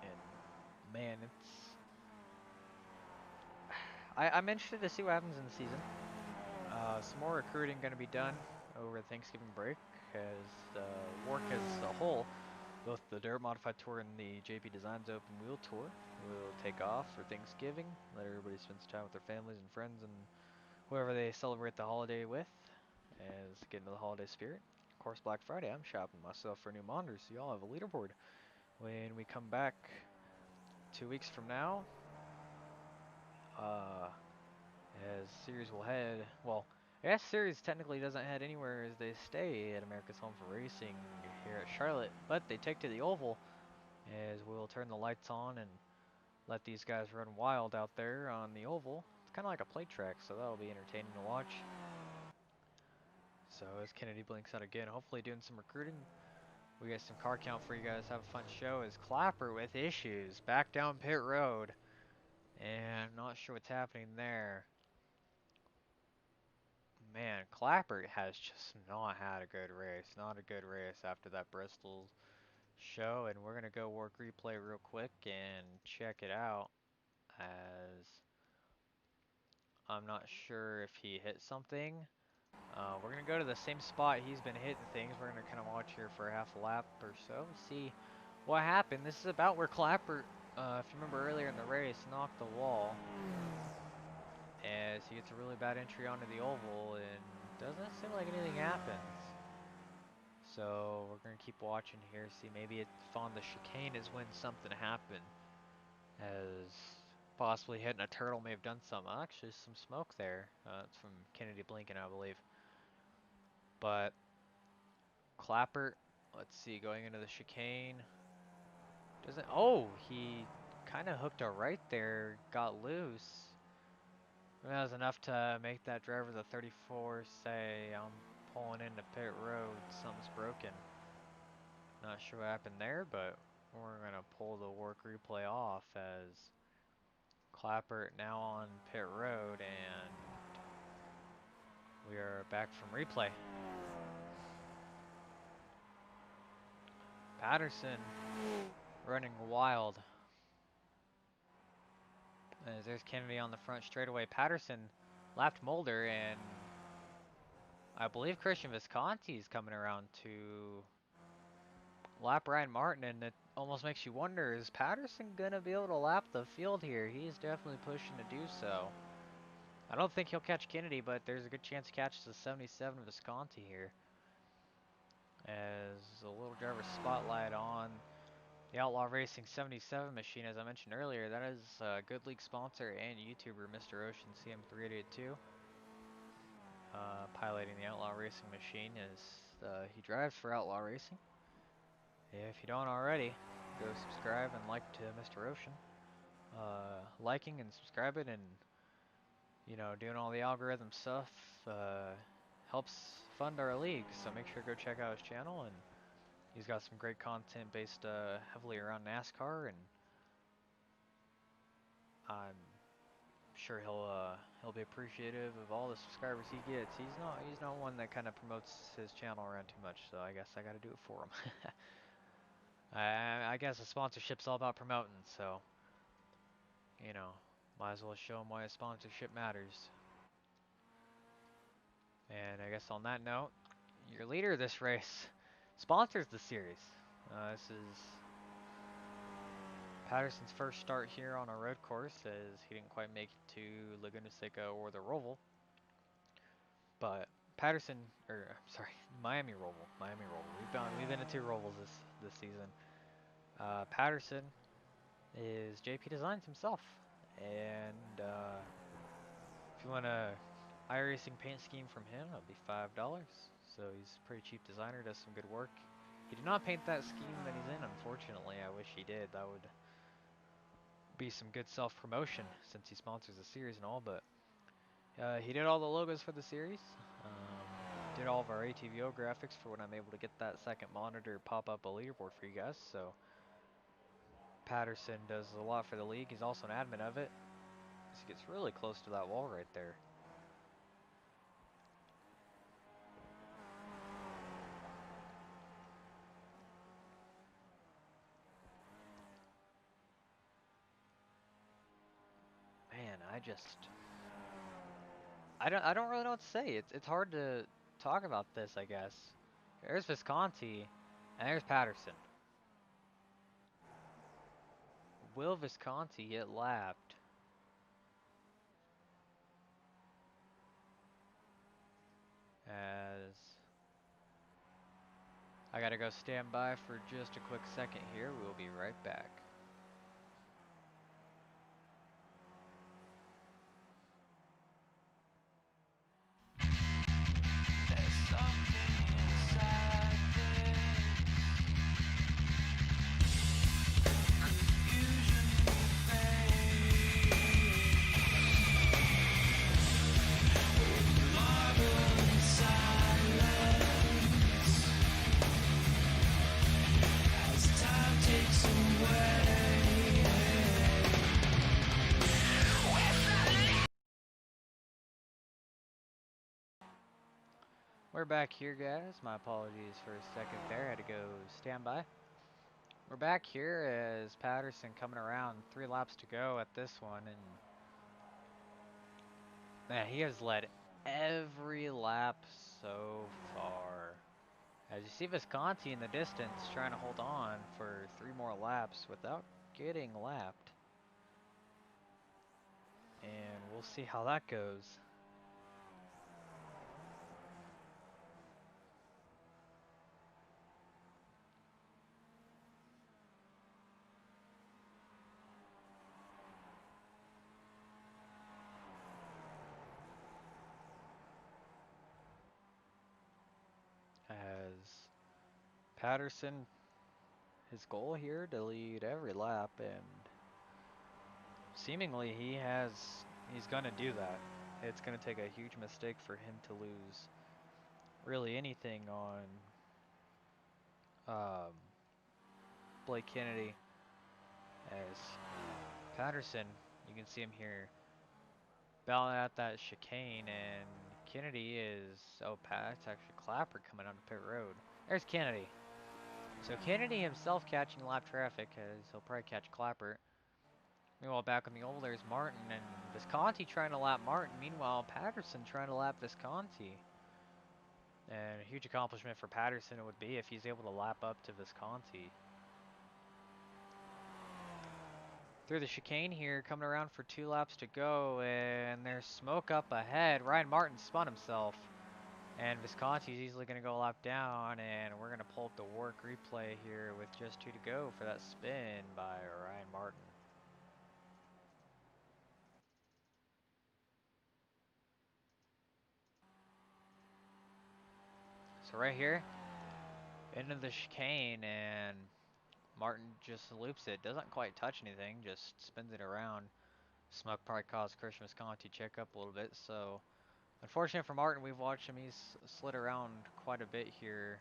And man, I'm interested to see what happens in the season. Some more recruiting going to be done over the Thanksgiving break as WORC as a whole, both the Dirt Modified Tour and the JP Designs Open Wheel Tour will take off for Thanksgiving. Let everybody spend some time with their families and friends and whoever they celebrate the holiday with as get into the holiday spirit. Of course, Black Friday, I'm shopping myself for new monitors, so y'all have a leaderboard. When we come back 2 weeks from now, uh, as series will head, well, I guess series technically doesn't head anywhere as they stay at America's Home for Racing here at Charlotte, but they take to the oval as we'll turn the lights on and let these guys run wild out there on the oval. It's kind of like a play track, so that'll be entertaining to watch. So as Kennedy blinks out again, hopefully doing some recruiting. We got some car count for you guys. Have a fun show. As Klappert with issues back down pit road, and I'm not sure what's happening there. Man, Klappert has just not had a good race. Not a good race after that Bristol show, and we're gonna go WORC replay real quick and check it out. As I'm not sure if he hit something. We're going to go to the same spot he's been hitting things. We're going to kind of watch here for a half a lap or so. See what happened. This is about where Klappert, if you remember earlier in the race, knocked the wall. As he gets a really bad entry onto the oval and doesn't seem like anything happens. So we're going to keep watching here. See, maybe it's on the chicane is when something happened. As possibly hitting a turtle may have done something. Actually, some smoke there. It's from Kennedy blinking, I believe. But Klappert, let's see, going into the chicane. Doesn't, oh, he kind of hooked a right there, got loose. That was enough to make that driver, the 34, say, I'm pulling into pit road, something's broken. Not sure what happened there, but we're going to pull the WORC replay off as Klappert now on pit road, and we are back from replay. Patterson running wild. As there's Kennedy on the front straightaway. Patterson lapped Mulder, and I believe Christian Visconti is coming around to lap Ryan Martin, and it almost makes you wonder, is Patterson going to be able to lap the field here? He's definitely pushing to do so. I don't think he'll catch Kennedy, but there's a good chance he catches the 77 Visconti here. As a little driver spotlight on the Outlaw Racing 77 machine, as I mentioned earlier, that is a good league sponsor and YouTuber, Mr. Ocean CM382. Piloting the Outlaw Racing machine as he drives for Outlaw Racing. If you don't already, go subscribe and like to Mr. Ocean. Liking and subscribing and, you know, doing all the algorithm stuff helps fund our league. So make sure to go check out his channel, and he's got some great content based heavily around NASCAR, and I'm sure he'll be appreciative of all the subscribers he gets. He's not one that kind of promotes his channel around too much, so I guess I got to do it for him. I guess a sponsorship's all about promoting, so you know, might as well show him why a sponsorship matters. And I guess on that note, your leader of this race sponsors the series. This is Patterson's first start here on a road course, as he didn't quite make it to Laguna Seca or the Roval. But Patterson, or sorry, Miami Roval. We've been to 2 Rovals this season. Patterson is JP Designs himself, and if you want a iRacing paint scheme from him, it'll be $5. So he's a pretty cheap designer, does some good work. He did not paint that scheme that he's in, unfortunately. I wish he did. That would be some good self-promotion since he sponsors the series and all, but he did all the logos for the series. Did all of our ATVO graphics for when I'm able to get that second monitor pop up a leaderboard for you guys. So Patterson does a lot for the league. He's also an admin of it. So he gets really close to that wall right there. Man, I don't really know what to say. It's hard to talk about this, I guess. There's Visconti and there's Patterson. Will Visconti get lapped? As I gotta go stand by for just a quick second here. We'll be right back. There's something inside this confusion we face. Marble silence as time takes away. We're back here, guys. My apologies for a second there. I had to go stand by. We're back here as Patterson coming around. 3 laps to go at this one, and man, he has led every lap so far. As you see Visconti in the distance trying to hold on for 3 more laps without getting lapped. And we'll see how that goes. As Patterson, his goal here to lead every lap, and seemingly he's gonna do that. It's gonna take a huge mistake for him to lose really anything on um, Blake Kennedy. As Patterson, you can see him here battling out that chicane, and Kennedy is, oh, it's actually Klappert coming onto pit road. There's Kennedy. So Kennedy himself catching lap traffic, as he'll probably catch Klappert. Meanwhile, back on the oval, there's Martin, and Visconti trying to lap Martin. Meanwhile, Patterson trying to lap Visconti. And a huge accomplishment for Patterson it would be if he's able to lap up to Visconti. Through the chicane here, coming around for 2 laps to go, and there's smoke up ahead. Ryan Martin spun himself, and Visconti's easily going to go a lap down, and we're going to pull up the WORC replay here with just 2 to go for that spin by Ryan Martin. So right here, into the chicane, and Martin just loops it. Doesn't quite touch anything, just spins it around. Smoke probably caused Christian Visconti to check up a little bit, so unfortunate for Martin, we've watched him. He's slid around quite a bit here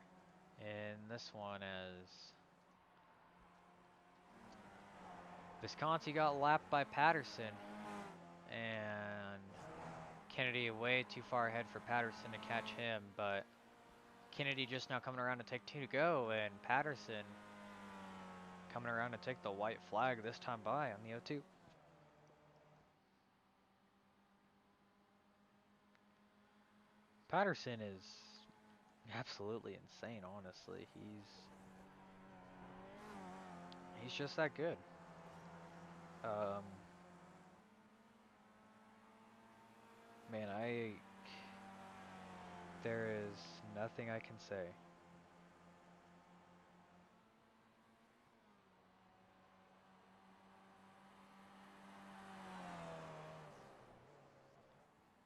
in this one as Visconti got lapped by Patterson, and Kennedy way too far ahead for Patterson to catch him, but Kennedy just now coming around to take 2 to go, and Patterson coming around to take the white flag this time by on the O2. Patterson is absolutely insane, honestly. He's just that good. Um, Man, there is nothing I can say.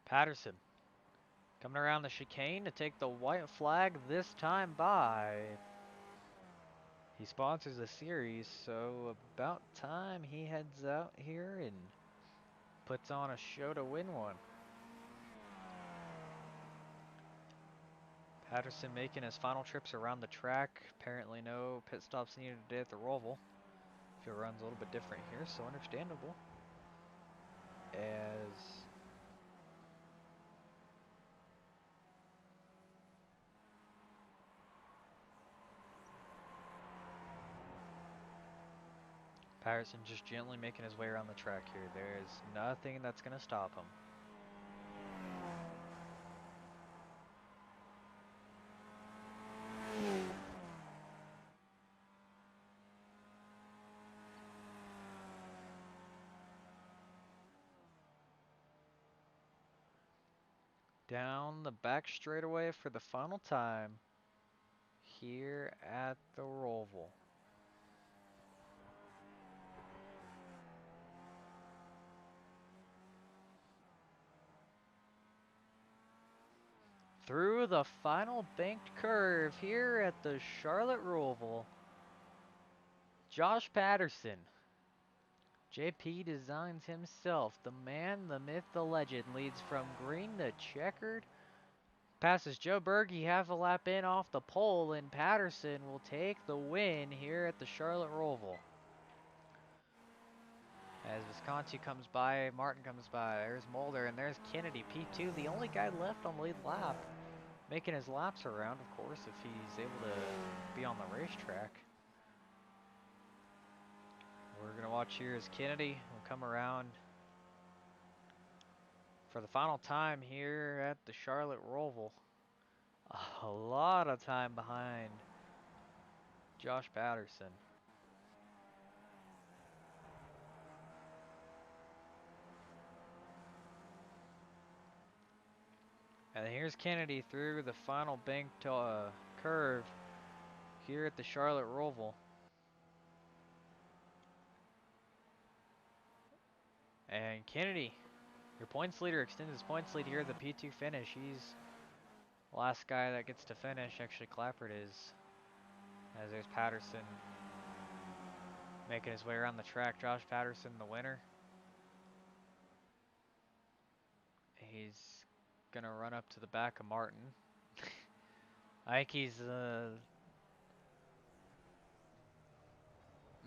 Patterson coming around the chicane to take the white flag this time by. He sponsors a series, so about time he heads out here and puts on a show to win one. Patterson making his final trips around the track. Apparently no pit stops needed today at the Roval. Fuel run's a little bit different here, so understandable. As Patterson just gently making his way around the track here. There is nothing that's going to stop him. Down the back straightaway for the final time here at the Roval. Through the final banked curve here at the Charlotte Roval, Josh Patterson, JP Designs himself, the man, the myth, the legend, leads from green to checkered. Passes Joe Burgy half a lap in off the pole, and Patterson will take the win here at the Charlotte Roval. As Visconti comes by, Martin comes by, there's Mulder, and there's Kennedy, P2, the only guy left on the lead lap. Making his laps around, of course, if he's able to be on the racetrack. We're going to watch here as Kennedy will come around for the final time here at the Charlotte Roval. A lot of time behind Josh Patterson. And here's Kennedy through the final banked curve here at the Charlotte Roval. And Kennedy, your points leader, extends his points lead here at the P2 finish. He's the last guy that gets to finish. Actually, Klappert is. As there's Patterson making his way around the track. Josh Patterson, the winner. He's gonna run up to the back of Martin. I think he's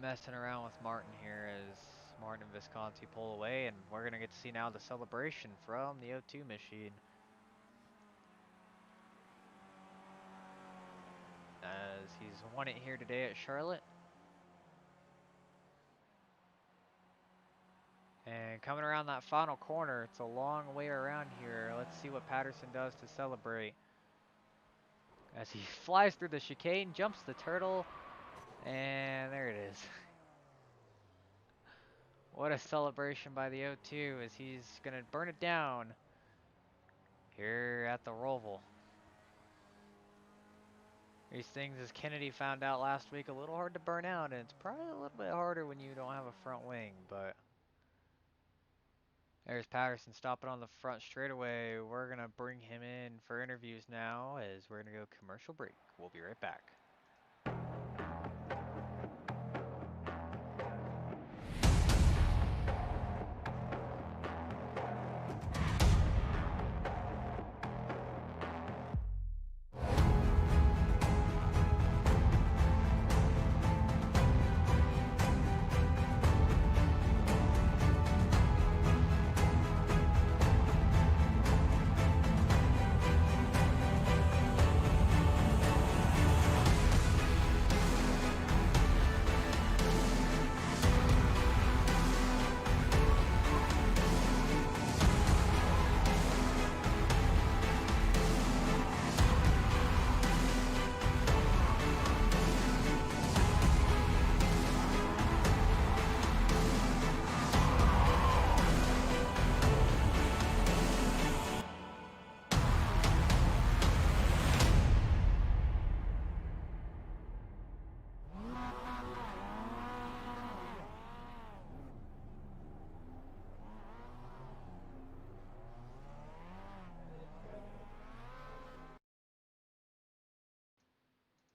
messing around with Martin here as Martin and Visconti pull away, and we're gonna get to see now the celebration from the O2 machine. As he's won it here today at Charlotte. And coming around that final corner, it's a long way around here. Let's see what Patterson does to celebrate. as he flies through the chicane, jumps the turtle, and there it is. What a celebration by the O2 as he's going to burn it down here at the Roval. These things, as Kennedy found out last week, a little hard to burn out, and it's probably a little bit harder when you don't have a front wing, but there's Patterson stopping on the front straightaway. We're going to bring him in for interviews now as we're going to go commercial break. We'll be right back.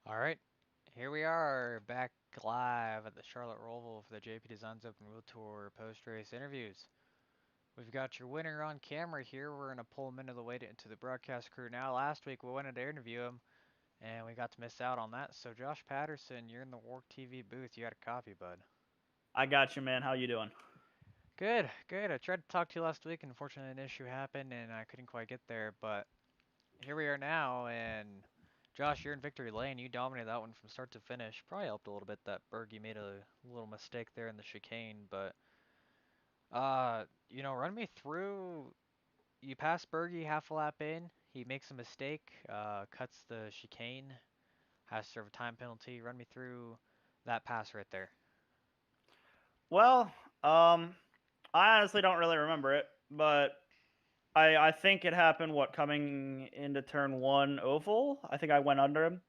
All right, here we are back live at the Charlotte Roval for the JP Designs Open Wheel Tour post-race interviews. We've got your winner on camera here. We're going to pull him into the into the broadcast crew now. Last week we wanted to interview him, and we got to miss out on that. So Josh Patterson, you're in the WORC TV booth. You got a copy, bud. I got you, man. How you doing? Good, good. I tried to talk to you last week, and unfortunately an issue happened, and I couldn't quite get there. But here we are now, and Josh, you're in victory lane. You dominated that one from start to finish. Probably helped a little bit that Burgy made a little mistake there in the chicane, but run me through. You pass Burgy half a lap in. He makes a mistake, cuts the chicane, has to serve a time penalty. Run me through that pass right there. Well, I honestly don't really remember it, but I think it happened coming into turn 1 oval. I think I went under him.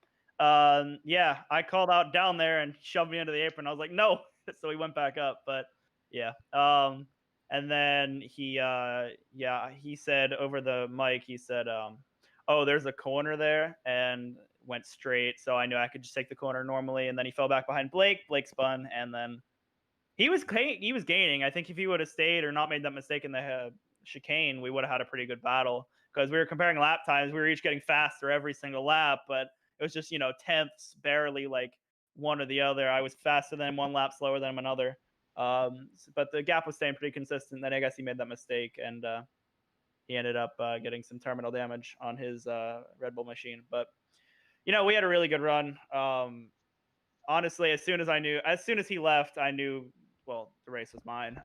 Yeah, I called out down there and shoved me into the apron. I was like, no, so he went back up. But yeah, and then he said over the mic, he said, oh, there's a corner there, and went straight. So I knew I could just take the corner normally. And then he fell back behind Blake. Blake spun, and then he was gaining. I think if he would have stayed or not made that mistake in the chicane, we would have had a pretty good battle because we were comparing lap times. We were each getting faster every single lap, but it was just tenths, barely like one or the other. I was faster than him one lap, slower than him another. But the gap was staying pretty consistent. Then I guess he made that mistake, and he ended up getting some terminal damage on his Red Bull machine. But we had a really good run. Honestly, as soon as he left, I knew, well, the race was mine.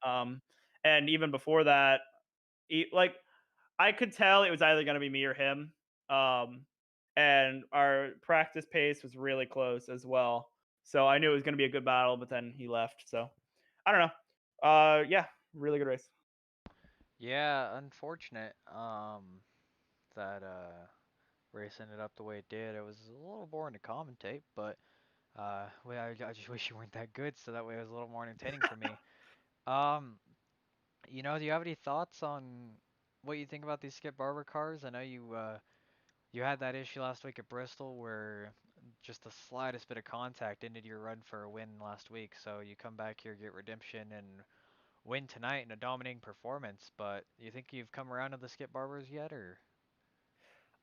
And even before that, I could tell it was either going to be me or him. And our practice pace was really close as well. So I knew it was going to be a good battle, but then he left. So I don't know. Yeah, really good race. Yeah, unfortunate that race ended up the way it did. It was a little boring to commentate, but I just wish you weren't that good, so that way it was a little more entertaining for me. Um, do you have any thoughts on what you think about these Skip Barber cars? I know you had that issue last week at Bristol where just the slightest bit of contact ended your run for a win last week. So you come back here, get redemption, and win tonight in a dominating performance. But you think you've come around to the Skip Barbers yet, or?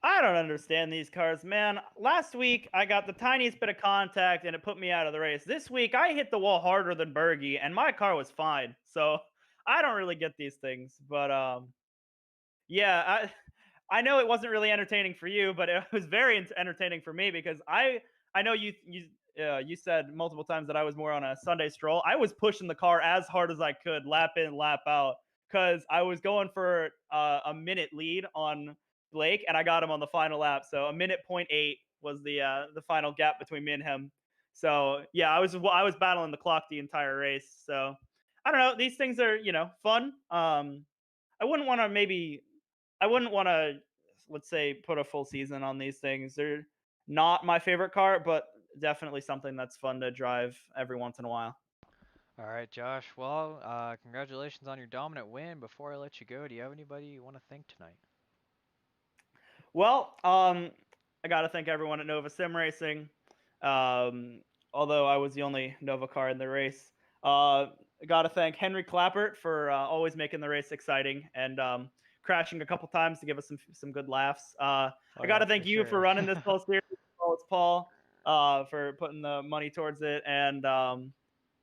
I don't understand these cars, man. Last week, I got the tiniest bit of contact and it put me out of the race. This week, I hit the wall harder than Burgy and my car was fine. So I don't really get these things. But yeah, I know it wasn't really entertaining for you, but it was very entertaining for me because I know you said multiple times that I was more on a Sunday stroll. I was pushing the car as hard as I could, lap in, lap out, because I was going for a minute lead on Blake, and I got him on the final lap. So a minute .8 was the final gap between me and him. So yeah, I was battling the clock the entire race. So I don't know. These things are fun. I wouldn't want to maybe I wouldn't want to, let's say, put a full season on these things. They're not my favorite car, but definitely something that's fun to drive every once in a while. All right, Josh. Well, congratulations on your dominant win. Before I let you go, do you have anybody you want to thank tonight? Well, I got to thank everyone at Nova Sim Racing. Um, Although I was the only Nova car in the race. I got to thank Henry Klappert for always making the race exciting and crashing a couple times to give us some good laughs. Oh I got yeah, to for thank you for sure. running this whole series, as well as Paul, for putting the money towards it. And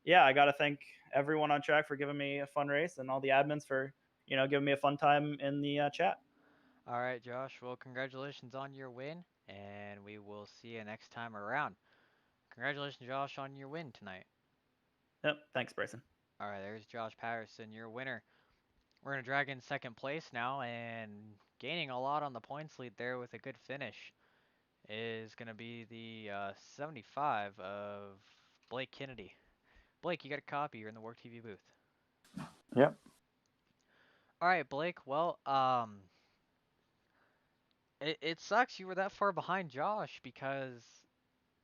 yeah, I got to thank everyone on track for giving me a fun race and all the admins for giving me a fun time in the chat. All right, Josh. Well, congratulations on your win, and we will see you next time around. Congratulations, Josh, on your win tonight. Yep, thanks, Bryson. All right, there's Josh Patterson, your winner. We're going to drag in second place now, and gaining a lot on the points lead there with a good finish is going to be the 75 of Blake Kennedy. Blake, you got a copy. You're in the WORC TV booth. Yep. All right, Blake. Well, it sucks you were that far behind Josh because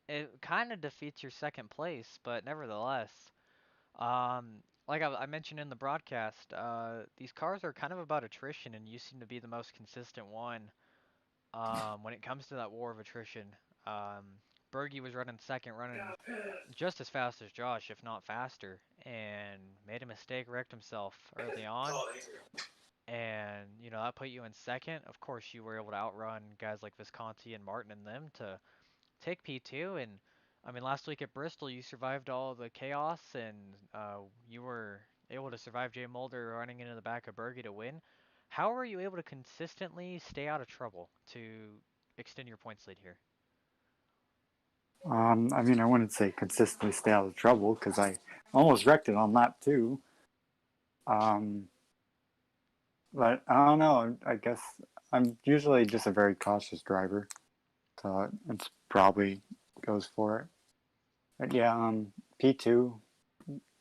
it kind of defeats your second place, but nevertheless, like I mentioned in the broadcast, these cars are kind of about attrition, and you seem to be the most consistent one. When it comes to that war of attrition, um, Burgy was running second, running just as fast as Josh, if not faster, and made a mistake, wrecked himself early on, and that put you in second. Of course, you were able to outrun guys like Visconti and Martin and them to take P2. And I mean, last week at Bristol, you survived all the chaos, and you were able to survive Jay Mulder running into the back of Burgy to win. How were you able to consistently stay out of trouble to extend your points lead here? I mean, I wouldn't say consistently stay out of trouble because I almost wrecked it on lap two. Um, but I don't know. I guess I'm usually just a very cautious driver, so it's probably goes for it. But yeah, P2.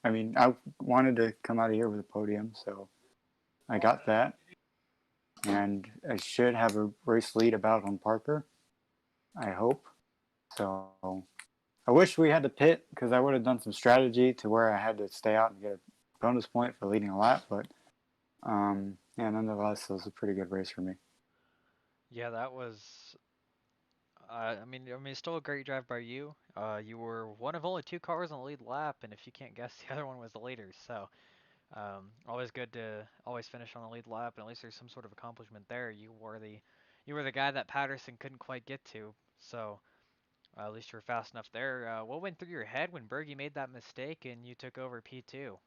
I mean, I wanted to come out of here with a podium, so I got that, and I should have a race lead about on Parker. I hope so. I wish we had to pit because I would have done some strategy to where I had to stay out and get a bonus point for leading a lap. But yeah, nonetheless, it was a pretty good race for me. Yeah, that was. I mean, it's still a great drive by you. You were one of only two cars on the lead lap, and if you can't guess, the other one was the leader. So, always good to always finish on the lead lap, and at least there's some sort of accomplishment there. You were the guy that Patterson couldn't quite get to. So, at least you were fast enough there. What went through your head when Bergie made that mistake and you took over P2?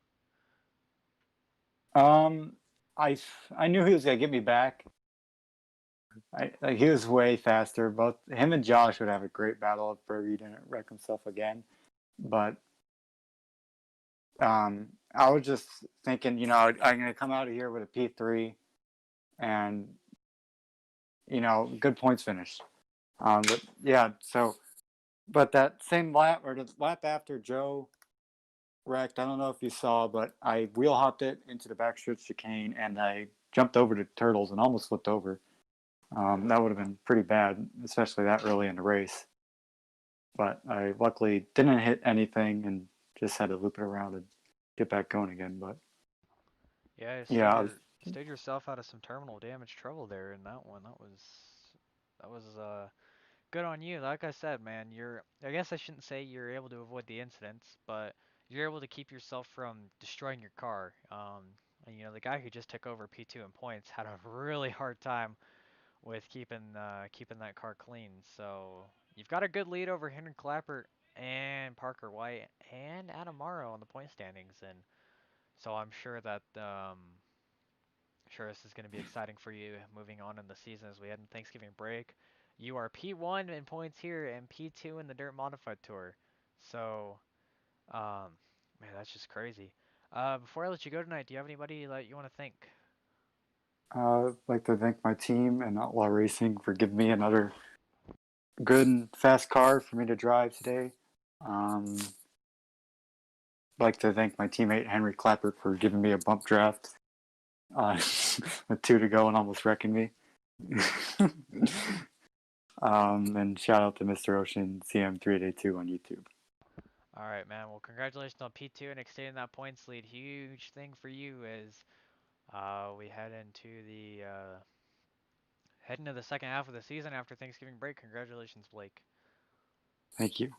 Um, I I knew he was gonna get me back. He was way faster. Both him and Josh would have a great battle if Burby didn't wreck himself again. But I was just thinking, I'm gonna come out of here with a P3 and good points finish. But yeah, but that same lap or the lap after Joe wrecked, I don't know if you saw, but I wheel hopped it into the backstretch chicane and I jumped over to turtles and almost flipped over. That would have been pretty bad, especially that early in the race. But I luckily didn't hit anything and just had to loop it around and get back going again. But Yeah, you stayed yeah, your stayed yourself out of some terminal damage trouble there in that one. That was good on you. Like I said, man, I guess I shouldn't say you're able to avoid the incidents, but you're able to keep yourself from destroying your car. And the guy who just took over P2 in points had a really hard time with keeping that car clean. So you've got a good lead over Henry Klappert and Parker White and Adam Morrow on the point standings, and so I'm sure this is going to be exciting for you moving on in the season as we head in Thanksgiving break. You are P1 in points here and P2 in the Dirt Modified Tour. So, um, man, that's just crazy. Before I let you go tonight, do you have anybody that you want to thank? I'd like to thank my team and Outlaw Racing for giving me another good and fast car for me to drive today. Um, I'd like to thank my teammate Henry Klappert for giving me a bump draft with 2 to go and almost wrecking me. And shout out to Mr. Ocean CM382 on YouTube. All right, man. Well, congratulations on P2 and extending that points lead. Huge thing for you as we head into the second half of the season after Thanksgiving break. Congratulations, Blake. Thank you.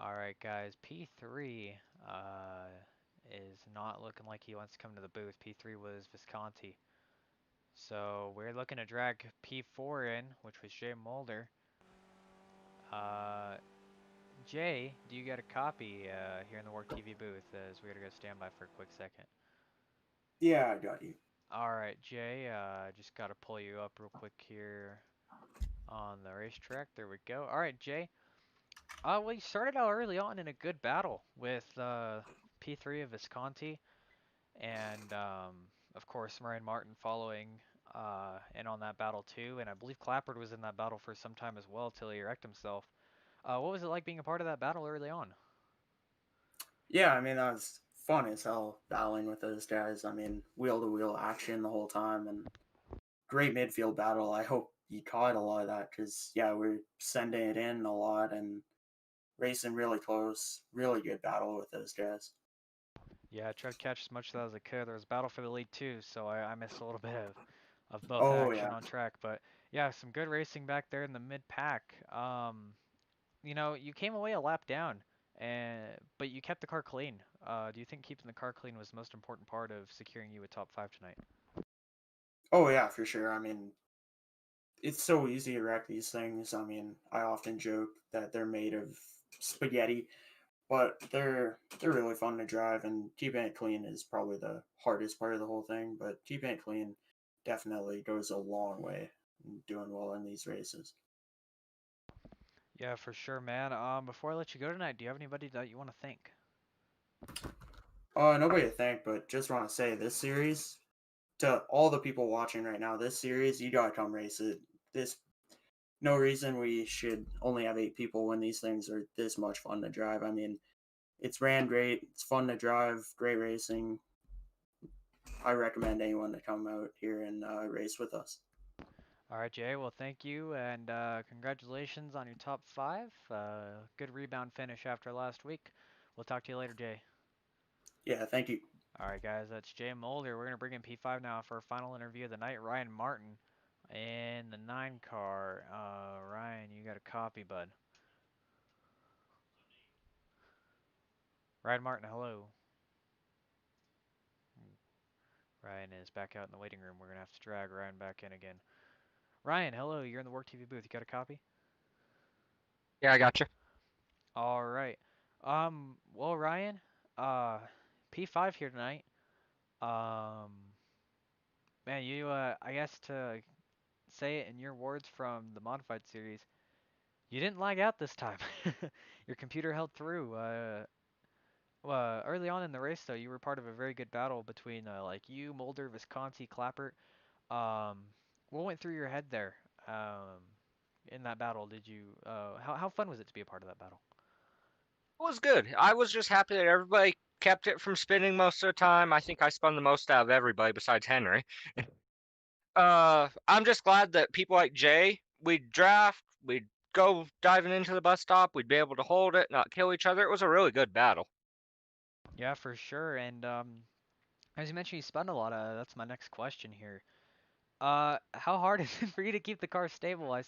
All right, guys. P3 is not looking like he wants to come to the booth. P3 was Visconti. So we're looking to drag P4 in, which was Jay Mulder. Jay, do you get a copy here in the WORC TV booth as we're going to go stand by for a quick second? Yeah, I got you. All right, Jay, just got to pull you up real quick here on the racetrack. There we go. All right, Jay. Well, you started out early on in a good battle with P3 of Visconti and, of course, Ryan Martin following in on that battle too. And I believe Klappert was in that battle for some time as well till he wrecked himself. What was it like being a part of that battle early on? Yeah, I mean, that was fun as hell battling with those guys. I mean, wheel to wheel action the whole time and great midfield battle. I hope you caught a lot of that because, yeah, we're sending it in a lot and racing really close. Really good battle with those guys. Yeah, I tried to catch as much of that as I could. There was a battle for the lead too, so I missed a little bit of both Oh, action yeah. on track. But yeah, some good racing back there in the mid pack. You came away a lap down, but you kept the car clean. Do you think keeping the car clean was the most important part of securing you a top five tonight? Oh, yeah, for sure. I mean, it's so easy to wreck these things. I mean, I often joke that they're made of spaghetti, but they're really fun to drive, and keeping it clean is probably the hardest part of the whole thing. But keeping it clean definitely goes a long way in doing well in these races. Yeah, for sure, man. Before I let you go tonight, do you have anybody that you want to thank? Nobody to thank, but just want to say this series to all the people watching right now. This series, you gotta come race it. This no reason we should only have 8 people when these things are this much fun to drive. I mean, it's ran great. It's fun to drive. Great racing. I recommend anyone to come out here and race with us. All right, Jay. Well, thank you and congratulations on your top five. Good rebound finish after last week. We'll talk to you later, Jay. Yeah, thank you. All right, guys. That's Jay Mulder. We're gonna bring in P5 now for our final interview of the night. Ryan Martin in the 9 car. Ryan, you got a copy, bud. Ryan Martin, hello. Ryan is back out in the waiting room. We're gonna have to drag Ryan back in again. Ryan, hello. You're in the WORC TV booth. You got a copy? Yeah, I gotcha. All right. Well, Ryan, uh, P5 here tonight. Um, man, I guess to say it in your words from the modified series, you didn't lag out this time. Your computer held through. Early on in the race, though, you were part of a very good battle between like you, Mulder, Visconti, Klappert. Um, what went through your head there? In that battle, did you? How fun was it to be a part of that battle? It was good. I was just happy that everybody kept it from spinning most of the time. I think I spun the most out of everybody besides Henry. I'm just glad that people like Jay, we'd draft, we'd go diving into the bus stop, we'd be able to hold it, not kill each other. It was a really good battle. Yeah, for sure. And as you mentioned, you spun a lot. That's my next question here. How hard is it for you to keep the car stable? I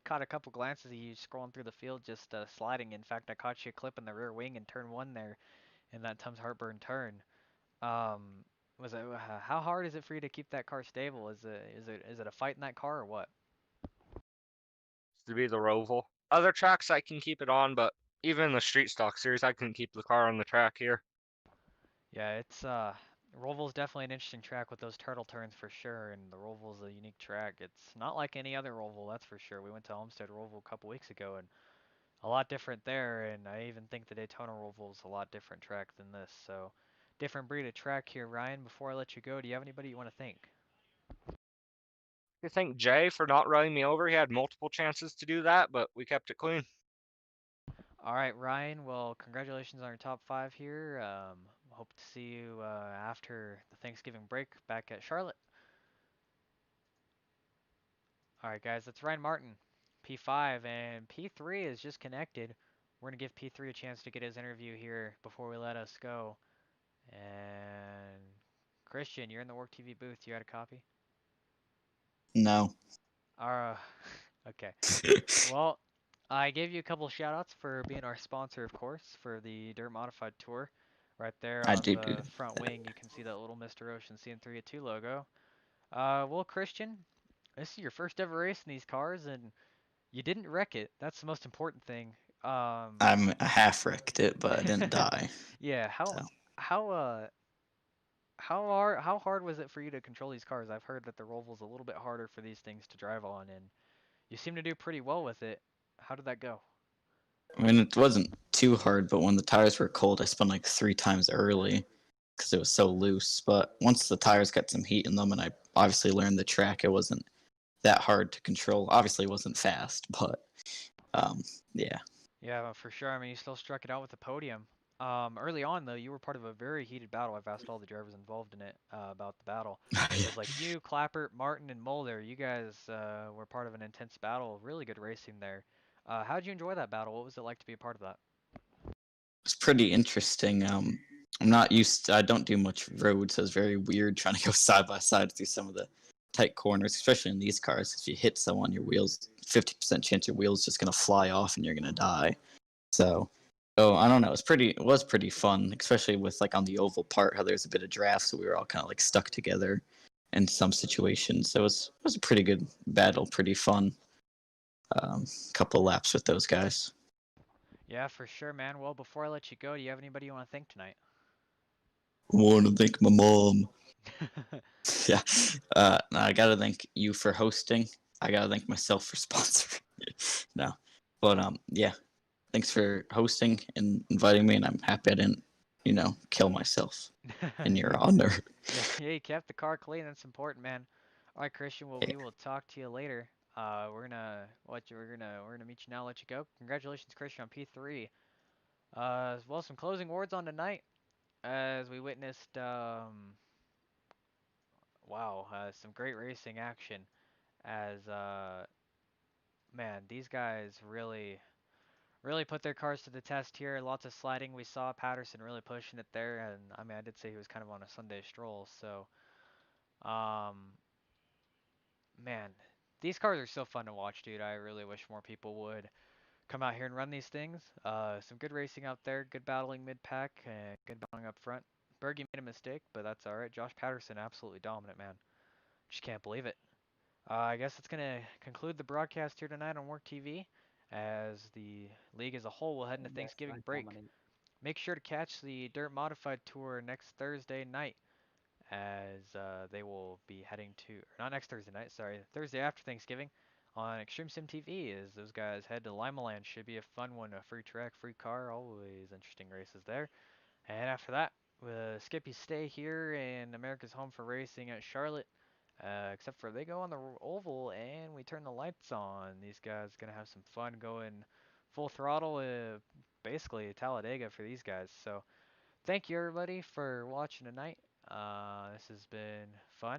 caught a couple glances of you scrolling through the field, just sliding. In fact, I caught you a clip in the rear wing in turn one there, in that Tums Heartburn turn. Um, how hard is it for you to keep that car stable? Is it a fight in that car or what? To be the Roval. Other tracks I can keep it on, but even in the street stock series, I couldn't keep the car on the track here. Yeah, it's Roval's definitely an interesting track with those turtle turns for sure, and the Roval's a unique track. It's not like any other Roval, that's for sure. We went to Olmsted Roval a couple weeks ago, and a lot different there, and I even think the Daytona Roval is a lot different track than this. So, different breed of track here, Ryan. Before I let you go, do you have anybody you want to thank? I thank Jay for not running me over. He had multiple chances to do that, but we kept it clean. All right, Ryan. Well, congratulations on your top 5 here. Hope to see you after the Thanksgiving break back at Charlotte. All right, guys, that's Ryan Martin, P5, and P3 is just connected. We're going to give P3 a chance to get his interview here before we let us go. And Christian, you're in the Work TV booth. You got a copy? No. Okay. Well, I gave you a couple shout outs for being our sponsor, of course, for the Dirt Modified Tour. Right there I on do the do. front wing, you can see that little Mr. Ocean CN382 logo. Well, Christian, this is your first ever race in these cars, and you didn't wreck it. That's the most important thing. I half wrecked it, but I didn't die. Yeah, So how how hard was it for you to control these cars? I've heard that the Roval's a little bit harder for these things to drive on, and you seem to do pretty well with it. How did that go? I mean, it wasn't too hard, but when the tires were cold, I spun like 3 times early because it was so loose. But once the tires got some heat in them, and I obviously learned the track, it wasn't that hard to control. Obviously, it wasn't fast, but um, yeah. Yeah, well, for sure. I mean, you still struck it out with the podium. Early on, though, you were part of a very heated battle. I've asked all the drivers involved in it about the battle. It was like you, Klappert, Martin, and Mulder. You guys were part of an intense battle. Really good racing there. How did you enjoy that battle? What was it like to be a part of that? It's pretty interesting. I'm not used to, I don't do much road, so it's very weird trying to go side by side through some of the tight corners, especially in these cars. If you hit someone, your wheels, 50% chance your wheel's just gonna fly off and you're gonna die. So, oh, I don't know. It was pretty fun, especially with like on the oval part, how there's a bit of draft, so we were all kind of like stuck together in some situations. So it was a pretty good battle, pretty fun. Couple laps with those guys. Yeah, for sure, man. Well, before I let you go, do you have anybody you want to thank tonight? I want to thank my mom. Yeah. I gotta thank you for hosting. I gotta thank myself for sponsoring. No, but yeah. Thanks for hosting and inviting me, and I'm happy I didn't, kill myself in your honor. Yeah, you kept the car clean. That's important, man. All right, Christian. Well, Yeah. we will talk to you later. We're gonna meet you now. Let you go. Congratulations, Christian, on P3. Well, some closing words on tonight as we witnessed, wow, some great racing action. As man, these guys really put their cars to the test here. Lots of sliding. We saw Patterson really pushing it there, and I mean, I did say he was kind of on a Sunday stroll. So, um, man, these cars are so fun to watch, dude. I really wish more people would come out here and run these things. Some good racing out there, good battling mid-pack, and good battling up front. Burgy made a mistake, but that's all right. Josh Patterson, absolutely dominant, man. Just can't believe it. I guess it's gonna conclude the broadcast here tonight on Work TV, as the league as a whole will head into Thanksgiving break. Make sure to catch the Dirt Modified Tour next Thursday night, as they will be heading to, or not next Thursday night, sorry, Thursday after Thanksgiving on Extreme Sim TV, as those guys head to Limaland. Should be a fun one, a free track, free car, always interesting races there. And after that, Skippy stay here in America's Home for Racing at Charlotte. Except for they go on the oval and we turn the lights on. These guys gonna have some fun going full throttle, basically Talladega for these guys. So thank you everybody for watching tonight. This has been fun.